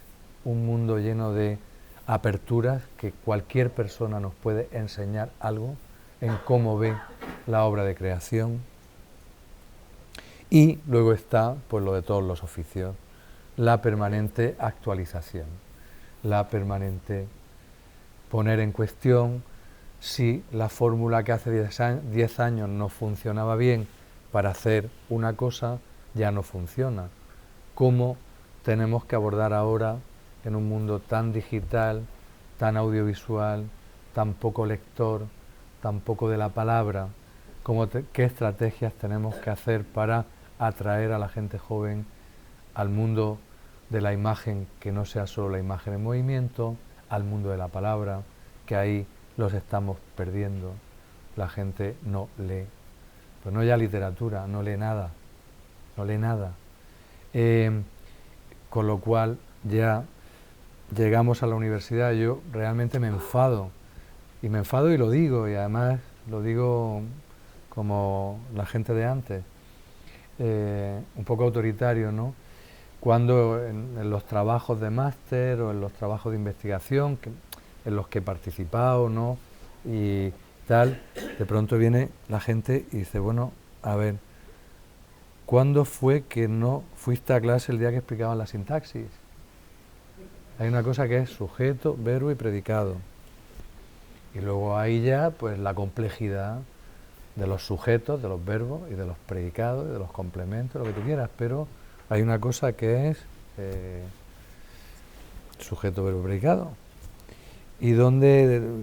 un mundo lleno de aperturas, que cualquier persona nos puede enseñar algo en cómo ve la obra de creación. Y luego está, pues, lo de todos los oficios, la permanente actualización, la permanente poner en cuestión si la fórmula que hace 10 años no funcionaba bien para hacer una cosa, ya no funciona. ¿Cómo tenemos que abordar ahora, en un mundo tan digital, tan audiovisual, tan poco lector, tan poco de la palabra, qué estrategias tenemos que hacer para atraer a la gente joven al mundo de la imagen, que no sea solo la imagen en movimiento, al mundo de la palabra, que ahí los estamos perdiendo? La gente no lee, pues no ya literatura, no lee nada, no lee nada. Con lo cual ya llegamos a la universidad, yo realmente me enfado y lo digo, y además lo digo como la gente de antes, un poco autoritario, ¿no? Cuando en los trabajos de máster o en los trabajos de investigación en los que he participado, ¿no?, y tal, de pronto viene la gente y dice, bueno, a ver, ¿cuándo fue que no fuiste a clase el día que explicaban la sintaxis? Hay una cosa que es sujeto, verbo y predicado. Y luego hay ya, pues, la complejidad de los sujetos, de los verbos y de los predicados, de los complementos, lo que tú quieras, pero hay una cosa que es sujeto, verbo, predicado. ¿Y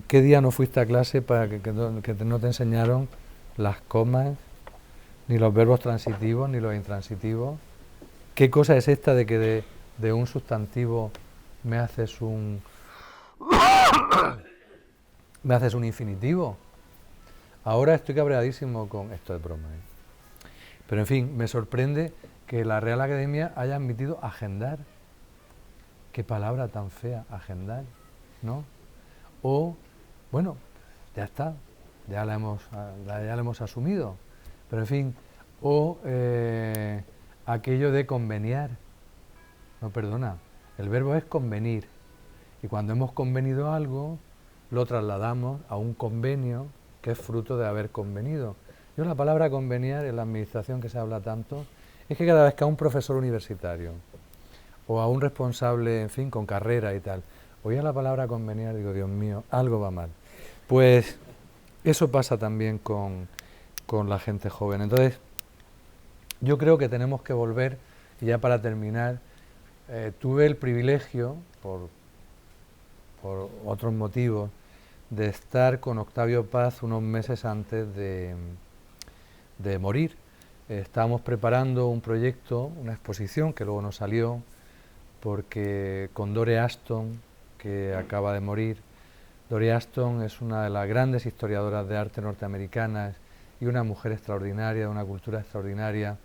qué día no fuiste a clase para que no te enseñaron las comas, ni los verbos transitivos, ni los intransitivos? ¿Qué cosa es esta de que de un sustantivo me haces un infinitivo? Ahora estoy cabreadísimo con esto, de broma, ¿eh? Pero en fin, me sorprende que la Real Academia haya admitido agendar. Qué palabra tan fea, agendar, ¿no? O, bueno, ya está, ya la hemos asumido. Pero en fin, o aquello de conveniar. No, perdona, el verbo es convenir. Y cuando hemos convenido algo, lo trasladamos a un convenio que es fruto de haber convenido. Yo la palabra conveniar, en la administración que se habla tanto, es que cada vez que a un profesor universitario o a un responsable, en fin, con carrera y tal, oía la palabra conveniar, digo, Dios mío, algo va mal. Pues eso pasa también con la gente joven. Entonces, yo creo que tenemos que volver, y ya para terminar, tuve el privilegio, por otros motivos, de estar con Octavio Paz unos meses antes de morir. Estábamos preparando un proyecto, una exposición que luego no salió, porque con Dore Aston, que acaba de morir. Dore Aston es una de las grandes historiadoras de arte norteamericanas y una mujer extraordinaria, de una cultura extraordinaria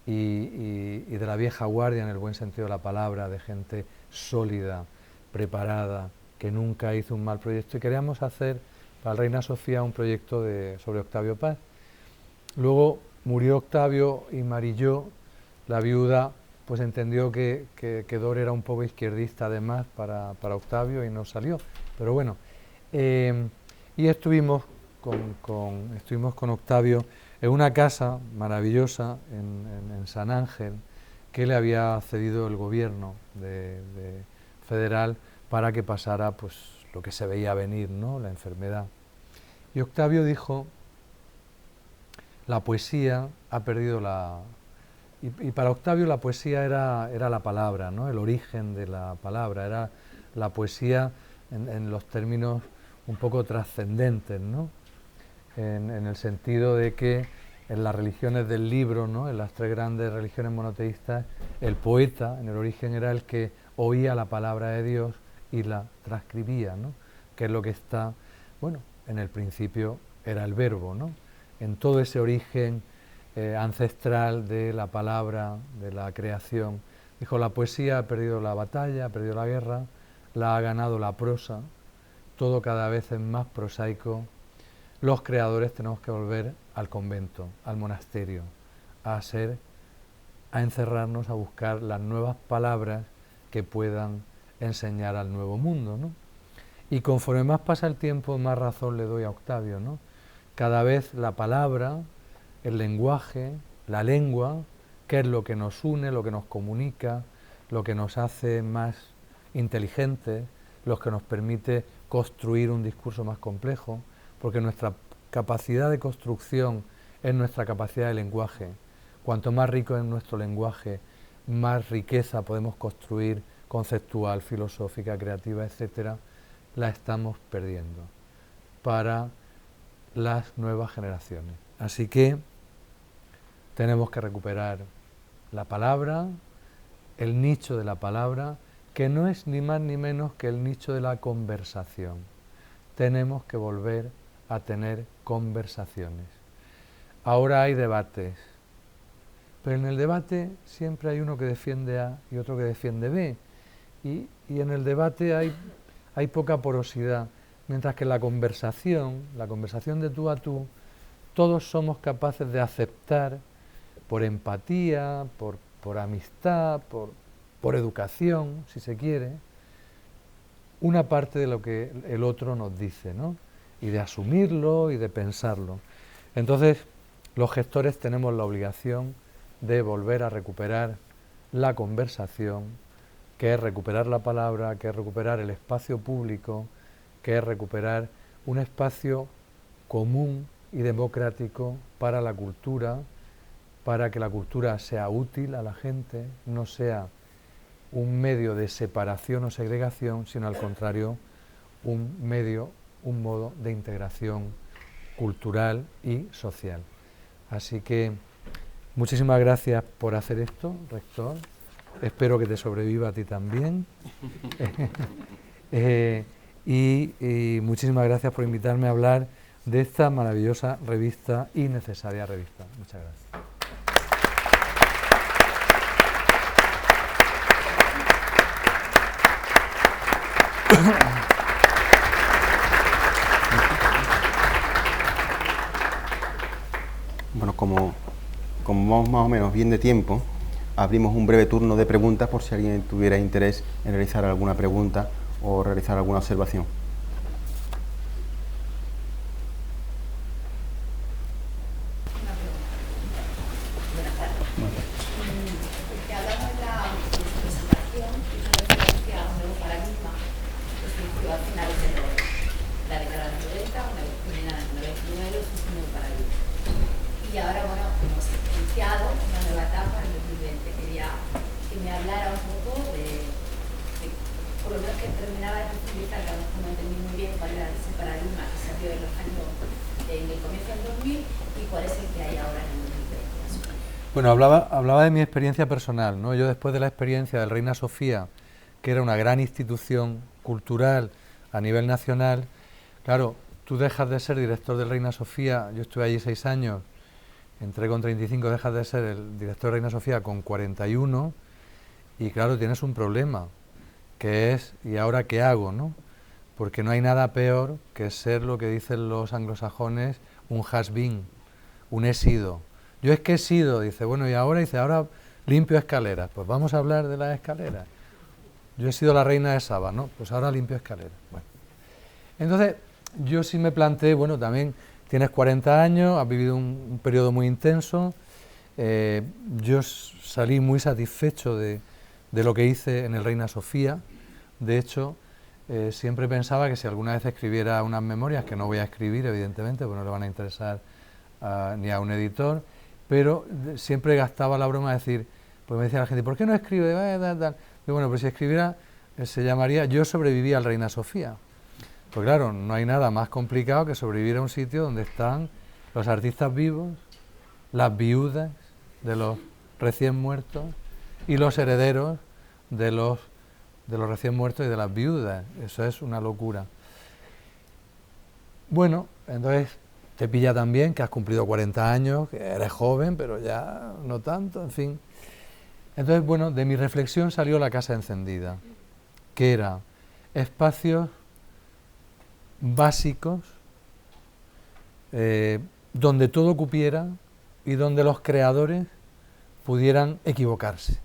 y de la vieja guardia, en el buen sentido de la palabra, de gente sólida, preparada, que nunca hizo un mal proyecto, y queríamos hacer para Reina Sofía un proyecto sobre Octavio Paz. Luego murió Octavio y Marilló, la viuda, pues entendió que Dore era un poco izquierdista además para Octavio y no salió. Pero bueno, y estuvimos con Octavio en una casa maravillosa en San Ángel, que le había cedido el gobierno federal para que pasara, pues, lo que se veía venir, ¿no?, la enfermedad. Y Octavio dijo, la poesía ha perdido y para Octavio la poesía era la palabra, ¿no?, el origen de la palabra, era la poesía en los términos un poco trascendentes, ¿no?, en el sentido de que en las religiones del libro, ¿no?, en las tres grandes religiones monoteístas, el poeta en el origen era el que oía la palabra de Dios y la transcribía, ¿no? Que es lo que está, bueno, en el principio era el verbo, ¿no? En todo ese origen ancestral de la palabra, de la creación. Dijo, la poesía ha perdido la batalla, ha perdido la guerra, la ha ganado la prosa, todo cada vez es más prosaico. Los creadores tenemos que volver al convento, al monasterio, a encerrarnos, a buscar las nuevas palabras que puedan enseñar al nuevo mundo, ¿no? Y conforme más pasa el tiempo, más razón le doy a Octavio, ¿no? Cada vez la palabra, el lenguaje, la lengua, que es lo que nos une, lo que nos comunica, lo que nos hace más inteligentes, lo que nos permite construir un discurso más complejo, porque nuestra capacidad de construcción es nuestra capacidad de lenguaje. Cuanto más rico es nuestro lenguaje, más riqueza podemos construir conceptual, filosófica, creativa, etcétera, la estamos perdiendo para las nuevas generaciones. Así que tenemos que recuperar la palabra, el nicho de la palabra, que no es ni más ni menos que el nicho de la conversación. Tenemos que volver a tener conversaciones. Ahora hay debates, pero en el debate siempre hay uno que defiende A y otro que defiende B, y en el debate hay poca porosidad, mientras que en la conversación de tú a tú, todos somos capaces de aceptar, por empatía, por amistad, por educación, si se quiere, una parte de lo que el otro nos dice, ¿no? Y de asumirlo y de pensarlo. Entonces, los gestores tenemos la obligación de volver a recuperar la conversación, que es recuperar la palabra, que es recuperar el espacio público, que es recuperar un espacio común y democrático para la cultura, para que la cultura sea útil a la gente, no sea un medio de separación o segregación, sino al contrario, un modo de integración cultural y social. Así que muchísimas gracias por hacer esto, rector. Espero que te sobreviva a ti también. Y muchísimas gracias por invitarme a hablar de esta maravillosa revista y necesaria revista. Muchas gracias. Bueno, como vamos más o menos bien de tiempo, abrimos un breve turno de preguntas por si alguien tuviera interés en realizar alguna pregunta o realizar alguna observación. Bueno, hablaba de mi experiencia personal, ¿no? Yo después de la experiencia del Reina Sofía, que era una gran institución cultural a nivel nacional, claro, tú dejas de ser director del Reina Sofía, yo estuve allí 6 años, entré con 35, dejas de ser el director de Reina Sofía con 41, y claro, tienes un problema, que es, ¿y ahora qué hago, no? Porque no hay nada peor que ser lo que dicen los anglosajones, un has-been, un he sido. Yo es que he sido, dice, bueno, y ahora, dice, ahora limpio escaleras. Pues vamos a hablar de las escaleras. Yo he sido la reina de Saba, ¿no? Pues ahora limpio escaleras. Bueno. Entonces, yo sí me planteé, bueno, también tienes 40 años, has vivido un periodo muy intenso. Yo salí muy satisfecho de lo que hice en el Reina Sofía. De hecho, siempre pensaba que si alguna vez escribiera unas memorias, que no voy a escribir, evidentemente, pues no le van a interesar ni a un editor, pero siempre gastaba la broma de decir, pues me decía la gente, ¿por qué no escribe? Y bueno, pues si escribiera, se llamaría Yo sobreviví al Reina Sofía. Pues claro, no hay nada más complicado que sobrevivir a un sitio donde están los artistas vivos, las viudas de los recién muertos y los herederos de los de los recién muertos y de las viudas. Eso es una locura. Bueno, entonces te pilla también que has cumplido 40 años, que eres joven, pero ya no tanto, en fin. Entonces, bueno, de mi reflexión salió La Casa Encendida, que era espacios básicos donde todo cupiera y donde los creadores pudieran equivocarse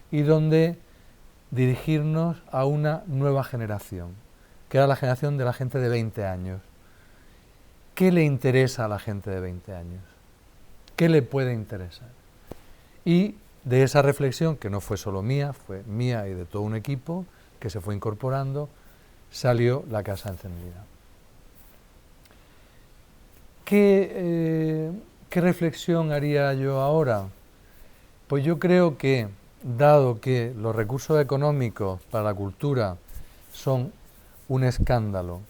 y donde dirigirnos a una nueva generación, que era la generación de la gente de 20 años. ¿Qué le interesa a la gente de 20 años? ¿Qué le puede interesar? Y de esa reflexión, que no fue solo mía, fue mía y de todo un equipo que se fue incorporando, salió La Casa Encendida. ¿Qué reflexión haría yo ahora? Pues yo creo que, dado que los recursos económicos para la cultura son un escándalo,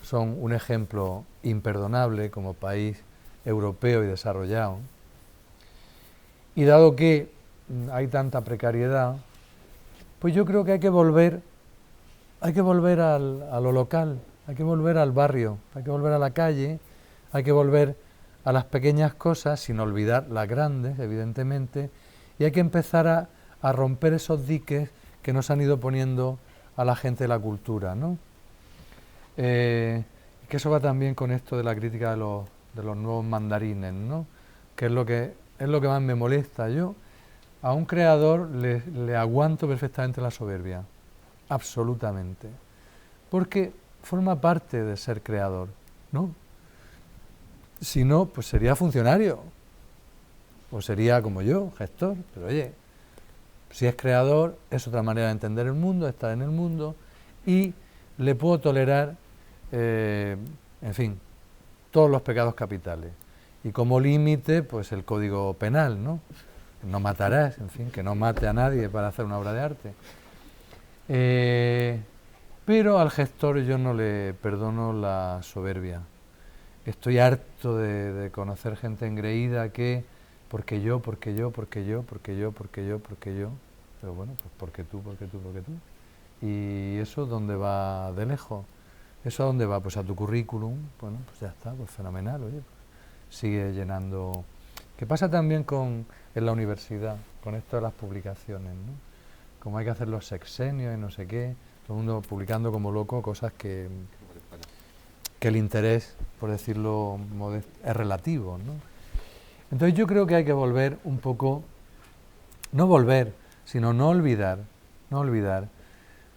son un ejemplo imperdonable como país europeo y desarrollado, y dado que hay tanta precariedad, pues yo creo que hay que volver a lo local, hay que volver al barrio, hay que volver a la calle, hay que volver a las pequeñas cosas, sin olvidar las grandes, evidentemente, y hay que empezar a romper esos diques que nos han ido poniendo a la gente de la cultura, ¿no? Que eso va también con esto de la crítica de los nuevos mandarines, ¿no? Que es lo que más me molesta. Yo a un creador le aguanto perfectamente la soberbia, absolutamente, porque forma parte de ser creador, ¿no? Si no, pues sería funcionario, o sería como yo, gestor, pero oye, si es creador, es otra manera de entender el mundo, de estar en el mundo, y le puedo tolerar, en fin, todos los pecados capitales. Y como límite, pues el Código Penal, ¿no? No matarás, en fin, que no mate a nadie para hacer una obra de arte. Pero al gestor yo no le perdono la soberbia. Estoy harto de conocer gente engreída que porque yo, pero bueno, pues porque tú. ¿Y eso dónde va de lejos? ¿Eso a dónde va? Pues a tu currículum. Bueno, pues ya está, pues fenomenal, oye, pues sigue llenando. ¿Qué pasa también en la universidad, con esto de las publicaciones, ¿no? Como hay que hacer los sexenios y no sé qué, todo el mundo publicando como loco cosas que el interés, por decirlo modesto, es relativo, ¿no? Entonces yo creo que hay que volver un poco, no volver, sino no olvidar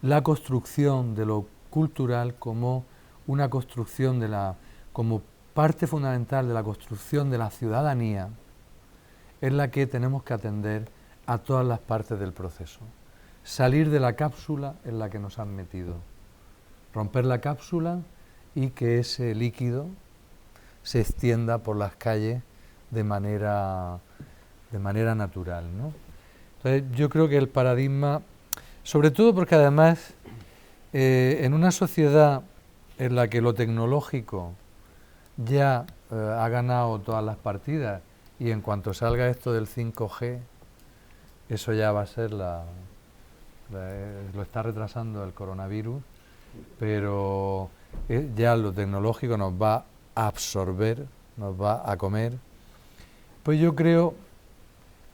la construcción de lo cultural como una construcción como parte fundamental de la construcción de la ciudadanía, en la que tenemos que atender a todas las partes del proceso. Salir de la cápsula en la que nos han metido, romper la cápsula y que ese líquido se extienda por las calles de manera natural, ¿no? Entonces yo creo que el paradigma, sobre todo porque además en una sociedad en la que lo tecnológico ya ha ganado todas las partidas y en cuanto salga esto del 5G, eso ya va a ser lo está retrasando el coronavirus, pero ya lo tecnológico nos va a absorber, nos va a comer. Pues yo creo,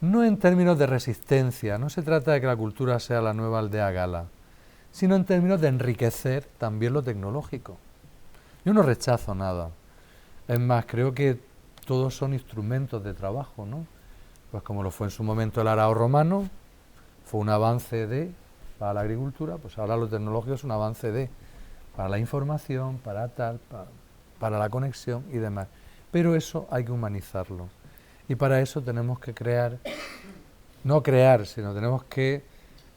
no en términos de resistencia, no se trata de que la cultura sea la nueva aldea gala, sino en términos de enriquecer también lo tecnológico. Yo no rechazo nada, es más, creo que todos son instrumentos de trabajo, ¿no? Pues como lo fue en su momento el arao romano, fue un avance para la agricultura, pues ahora lo tecnológico es un avance para la información, para la conexión y demás. Pero eso hay que humanizarlo. Y para eso tenemos que sino tenemos que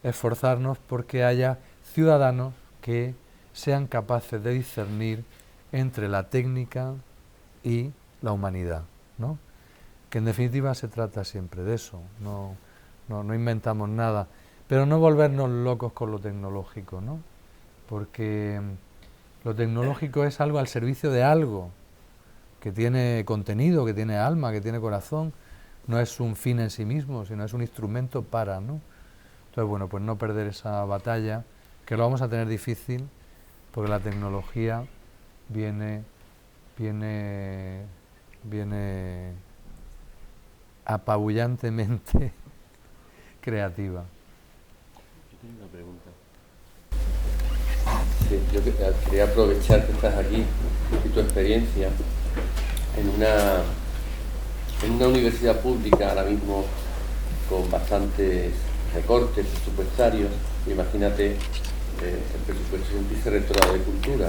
esforzarnos porque haya ciudadanos que sean capaces de discernir entre la técnica y la humanidad, ¿no? Que en definitiva se trata siempre de eso, no inventamos nada, pero no volvernos locos con lo tecnológico, ¿no? Porque lo tecnológico es algo al servicio de algo que tiene contenido, que tiene alma, que tiene corazón, no es un fin en sí mismo, sino es un instrumento para, ¿no? Entonces, bueno, pues no perder esa batalla, que lo vamos a tener difícil, porque la tecnología viene apabullantemente creativa. Yo tengo una pregunta. Sí, yo quería aprovechar que estás aquí y tu experiencia en una universidad pública ahora mismo con bastantes recortes presupuestarios. Imagínate el presupuesto de un vicerrectorado de cultura.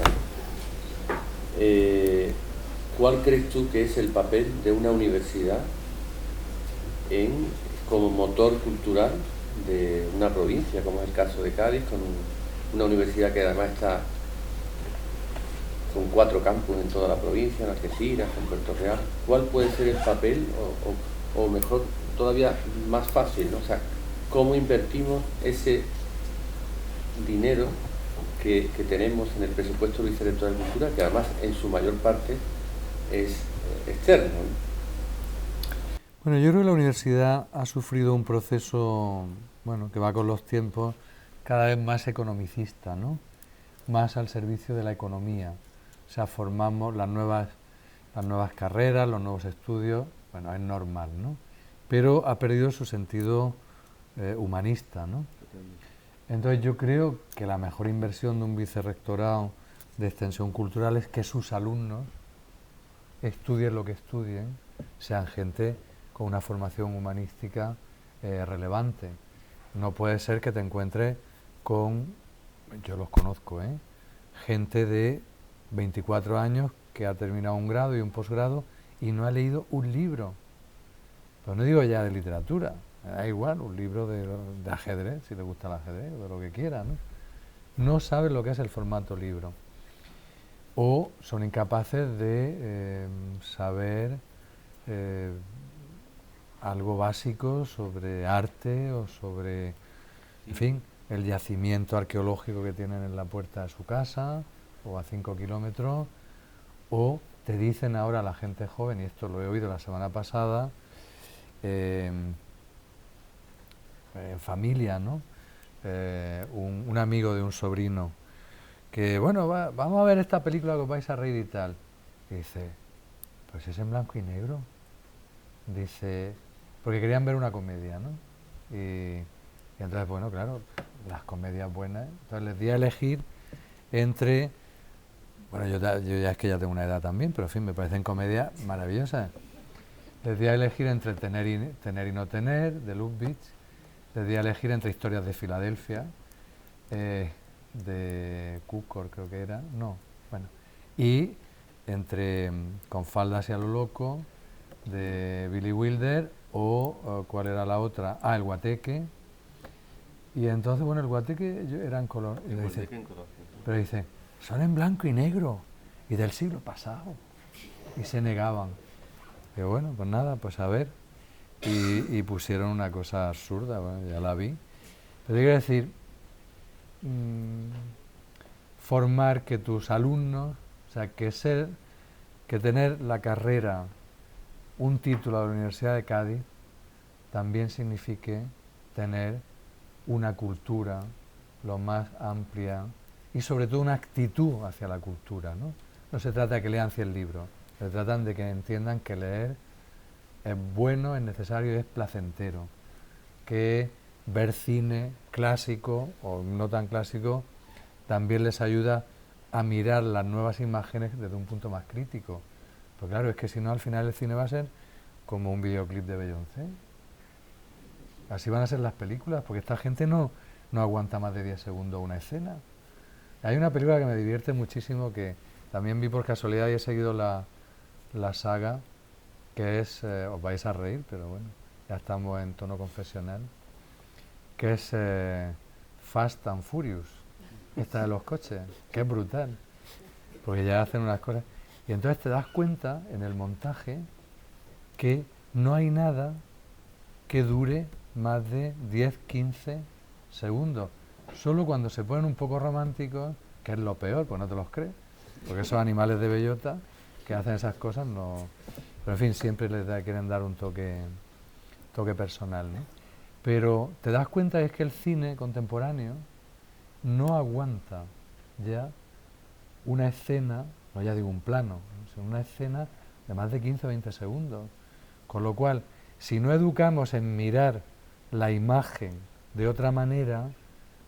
¿Cuál crees tú que es el papel de una universidad como motor cultural de una provincia, como es el caso de Cádiz, con una universidad que además está con 4 campus en toda la provincia, en Algeciras, en Puerto Real? ¿Cuál puede ser el papel, o mejor, todavía más fácil, ¿no? O sea, cómo invertimos ese dinero que tenemos en el presupuesto del Vicerrectorado de Cultura, que además en su mayor parte es externo, ¿no? Bueno, yo creo que la universidad ha sufrido un proceso, bueno, que va con los tiempos, cada vez más economicista, ¿no? Más al servicio de la economía. O sea, formamos las nuevas carreras, los nuevos estudios, bueno, es normal, ¿no? Pero ha perdido su sentido humanista, ¿no? Entonces yo creo que la mejor inversión de un vicerrectorado de extensión cultural es que sus alumnos estudien lo que estudien, sean gente con una formación humanística relevante. No puede ser que te encuentres con, yo los conozco, gente de 24 años que ha terminado un grado y un posgrado y no ha leído un libro. Pero no digo ya de literatura, da igual, un libro de ajedrez, si le gusta el ajedrez, o de lo que quiera, ¿no? No sabe lo que es el formato libro. O son incapaces de saber algo básico sobre arte o sobre, en fin, el yacimiento arqueológico que tienen en la puerta de su casa o a 5 kilómetros, o te dicen ahora la gente joven, y esto lo he oído la semana pasada, en familia, ¿no? Un amigo de un sobrino que, bueno, vamos a ver esta película que os vais a reír y tal. Y dice, pues es en blanco y negro. Dice, porque querían ver una comedia, ¿no? Y entonces, bueno, claro, las comedias buenas. Entonces les di a elegir entre, bueno, yo ya es que ya tengo una edad también, pero en fin, me parecen comedias maravillosas. Les di a elegir entre Tener y no tener, de Lubitsch. Les di a elegir entre Historias de Filadelfia, de Cukor creo que era, no, bueno, y entre Con faldas y a lo loco, de Billy Wilder, o ¿cuál era la otra? El Guateque. Y entonces, bueno, el Guateque era en color. Y dice, pero dice, son en blanco y negro y del siglo pasado. Y se negaban. Y bueno, pues nada, pues a ver. Y pusieron una cosa absurda, bueno, ya la vi. Pero quiero decir, formar que tus alumnos, o sea, que tener la carrera, un título de la Universidad de Cádiz, también signifique tener una cultura lo más amplia y sobre todo una actitud hacia la cultura, ¿no? No se trata de que lean 100 libros, se trata de que entiendan que leer es bueno, es necesario y es placentero, que ver cine clásico o no tan clásico también les ayuda a mirar las nuevas imágenes desde un punto más crítico. Pues claro, es que si no al final el cine va a ser como un videoclip de Beyoncé. Así van a ser las películas, porque esta gente no aguanta más de 10 segundos una escena. Hay una película que me divierte muchísimo, que también vi por casualidad y he seguido la saga, que es, os vais a reír, pero bueno, ya estamos en tono confesional, que es Fast and Furious, esta de los coches, que es brutal, porque ya hacen unas cosas. Y entonces te das cuenta en el montaje que no hay nada que dure más de 10-15 segundos. Solo cuando se ponen un poco románticos, que es lo peor, pues no te los crees, porque esos animales de bellota que hacen esas cosas no... Pero en fin, siempre quieren dar un toque personal, ¿no? Pero te das cuenta es que el cine contemporáneo no aguanta ya una escena, no ya digo un plano, sino una escena de más de 15 o 20 segundos. Con lo cual, si no educamos en mirar la imagen de otra manera,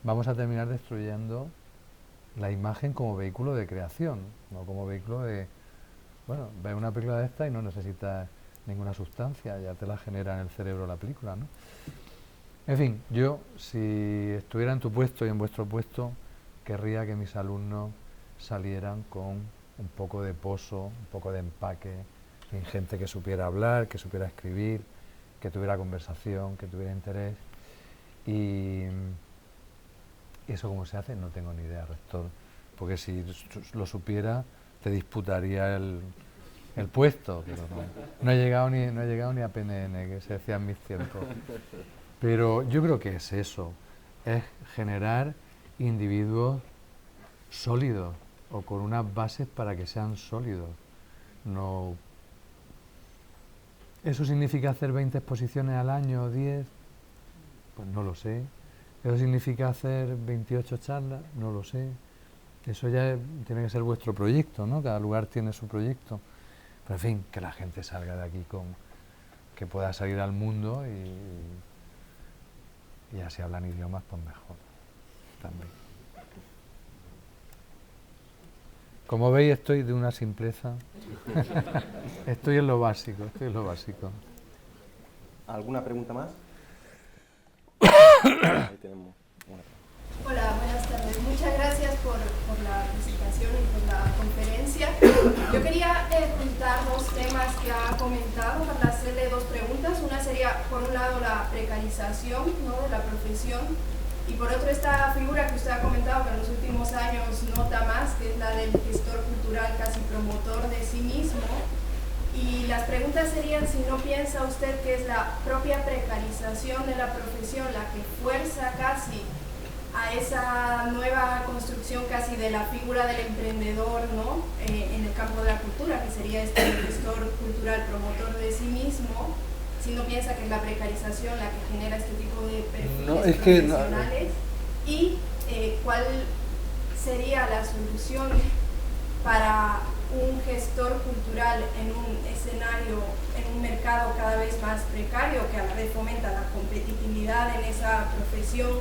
vamos a terminar destruyendo la imagen como vehículo de creación, no como vehículo de... Bueno, ves una película de esta y no necesitas ninguna sustancia, ya te la genera en el cerebro la película, ¿no? En fin, yo, si estuviera en tu puesto y en vuestro puesto, querría que mis alumnos salieran con un poco de pozo, un poco de empaque, en gente que supiera hablar, que supiera escribir, que tuviera conversación, que tuviera interés. Y eso cómo se hace, no tengo ni idea, rector, porque si lo supiera, te disputaría el puesto, pero no he llegado ni a PNN, que se decía en mis tiempos. Pero yo creo que es eso, es generar individuos sólidos o con unas bases para que sean sólidos. No. ¿Eso significa hacer 20 exposiciones al año o 10? Pues no lo sé. ¿Eso significa hacer 28 charlas? No lo sé. Eso ya tiene que ser vuestro proyecto, ¿no? Cada lugar tiene su proyecto. Pero en fin, que la gente salga de aquí que pueda salir al mundo y así hablan idiomas, pues mejor también. Como veis, estoy de una simpleza. Estoy en lo básico. ¿Alguna pregunta más? Ahí tenemos una. Hola, buenas tardes. Muchas gracias por la presentación y por la conferencia. Yo quería juntar dos temas que ha comentado para hacerle dos preguntas. Una sería, por un lado, la precarización, ¿no?, de la profesión, y por otro, esta figura que usted ha comentado que en los últimos años nota más, que es la del gestor cultural casi promotor de sí mismo. Y las preguntas serían si no piensa usted que es la propia precarización de la profesión la que fuerza casi a esa nueva construcción casi de la figura del emprendedor, ¿no?, en el campo de la cultura, que sería este gestor cultural promotor de sí mismo. Si no piensa que es la precarización la que genera este tipo de perfiles profesionales, y cuál sería la solución para un gestor cultural en un escenario, en un mercado cada vez más precario, que a la vez fomenta la competitividad en esa profesión,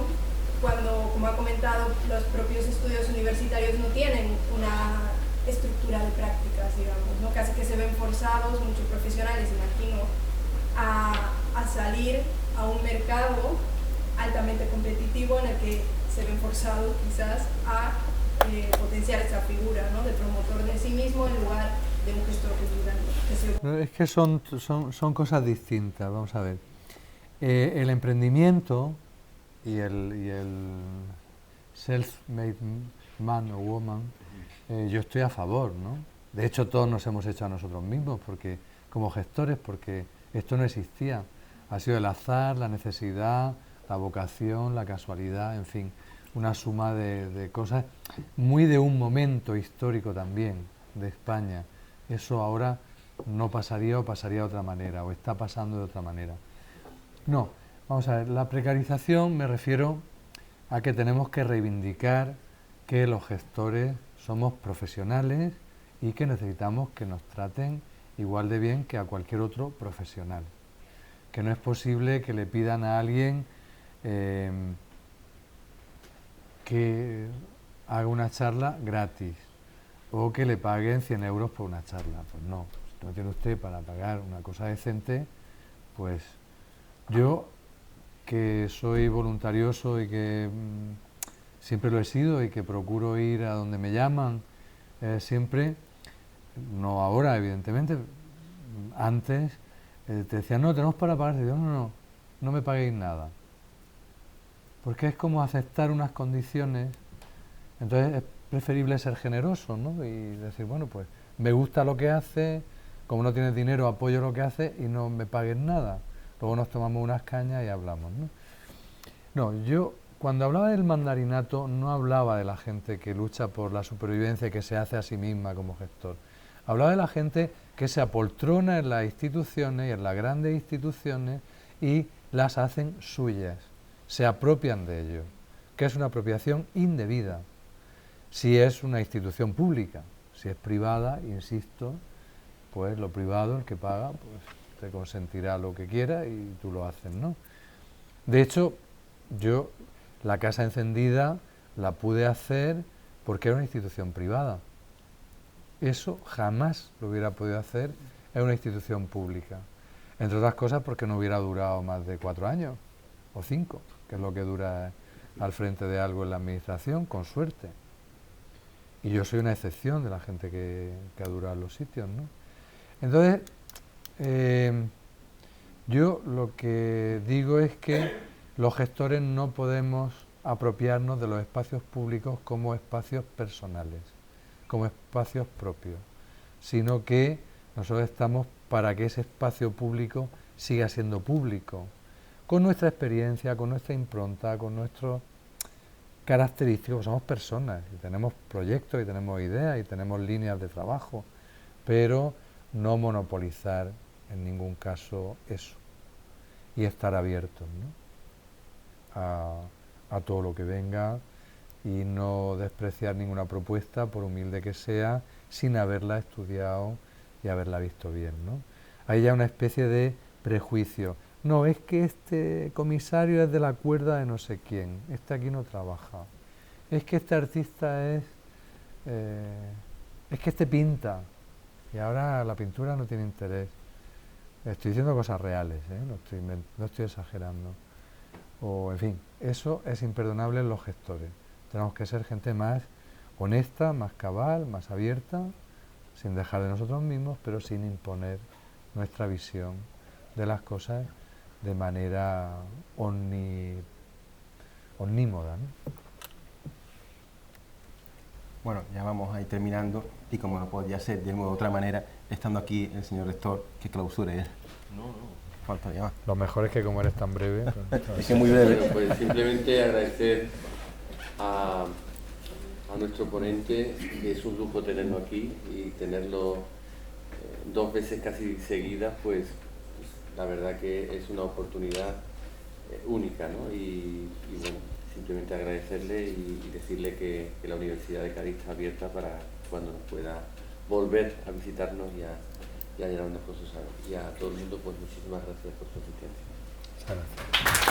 cuando, como ha comentado, los propios estudios universitarios no tienen una estructura de prácticas, digamos, ¿no? Casi que se ven forzados muchos profesionales, imagino, a salir a un mercado altamente competitivo en el que se ven forzados quizás a potenciar esa figura, ¿no?, de promotor de sí mismo en lugar de un gestor cultural. Es que son cosas distintas, vamos a ver. El emprendimiento y el self-made man o woman, yo estoy a favor, ¿no? De hecho, todos nos hemos hecho a nosotros mismos porque como gestores, porque esto no existía. Ha sido el azar, la necesidad, la vocación, la casualidad, en fin, una suma de cosas muy de un momento histórico también de España. Eso ahora no pasaría o pasaría de otra manera, o está pasando de otra manera. No, vamos a ver, la precarización me refiero a que tenemos que reivindicar que los gestores somos profesionales y que necesitamos que nos traten igual de bien que a cualquier otro profesional. Que no es posible que le pidan a alguien que haga una charla gratis o que le paguen 100 euros por una charla. Pues no, si no tiene usted para pagar una cosa decente, pues yo, que soy voluntarioso y que siempre lo he sido y que procuro ir a donde me llaman, siempre, no ahora evidentemente, antes te decían, no, tenemos para pagarte. Y yo, no me paguéis nada. Porque es como aceptar unas condiciones. Entonces es preferible ser generoso, ¿no? Y decir, bueno, pues me gusta lo que hace, como no tienes dinero apoyo lo que hace y no me pagues nada. Luego nos tomamos unas cañas y hablamos, ¿no? No, yo cuando hablaba del mandarinato no hablaba de la gente que lucha por la supervivencia y que se hace a sí misma como gestor. Hablaba de la gente que se apoltrona en las instituciones y en las grandes instituciones y las hacen suyas, se apropian de ello, que es una apropiación indebida. Si es una institución pública, si es privada, insisto, pues lo privado, el que paga, pues te consentirá lo que quiera y tú lo haces, ¿no? De hecho, yo la Casa Encendida la pude hacer porque era una institución privada. Eso jamás lo hubiera podido hacer en una institución pública. Entre otras cosas porque no hubiera durado más de 4 años o 5, que es lo que dura al frente de algo en la administración, con suerte. Y yo soy una excepción de la gente que ha durado en los sitios, ¿no? Entonces, yo lo que digo es que los gestores no podemos apropiarnos de los espacios públicos como espacios personales, como espacios propios, sino que nosotros estamos para que ese espacio público siga siendo público, con nuestra experiencia, con nuestra impronta, con nuestros característicos. Somos personas y tenemos proyectos y tenemos ideas y tenemos líneas de trabajo, pero no monopolizar en ningún caso eso y estar abiertos, ¿no? a todo lo que venga y no despreciar ninguna propuesta, por humilde que sea, sin haberla estudiado y haberla visto bien, ¿no? Hay ya una especie de prejuicio. No, es que este comisario es de la cuerda de no sé quién, este aquí no trabaja. Es que este artista es que este pinta y ahora la pintura no tiene interés. Estoy diciendo cosas reales, no estoy exagerando. O, en fin, eso es imperdonable en los gestores. Tenemos que ser gente más honesta, más cabal, más abierta, sin dejar de nosotros mismos, pero sin imponer nuestra visión de las cosas de manera omnímoda, ¿no? Bueno, ya vamos a ir terminando y como no podía ser de otra manera, estando aquí el señor rector, que clausure él. No. Falta ya más. Lo mejor es que como eres tan breve... Es que es muy breve. Bueno, pues simplemente agradecer a nuestro ponente, que es un lujo tenerlo aquí y tenerlo 2 veces casi seguidas, pues la verdad que es una oportunidad única, ¿no? Y bueno, simplemente agradecerle y decirle que la Universidad de Cádiz está abierta para cuando nos pueda volver a visitarnos y a llenarnos con sus saberes. Y a todo el mundo, pues muchísimas gracias por su asistencia. Muchas gracias.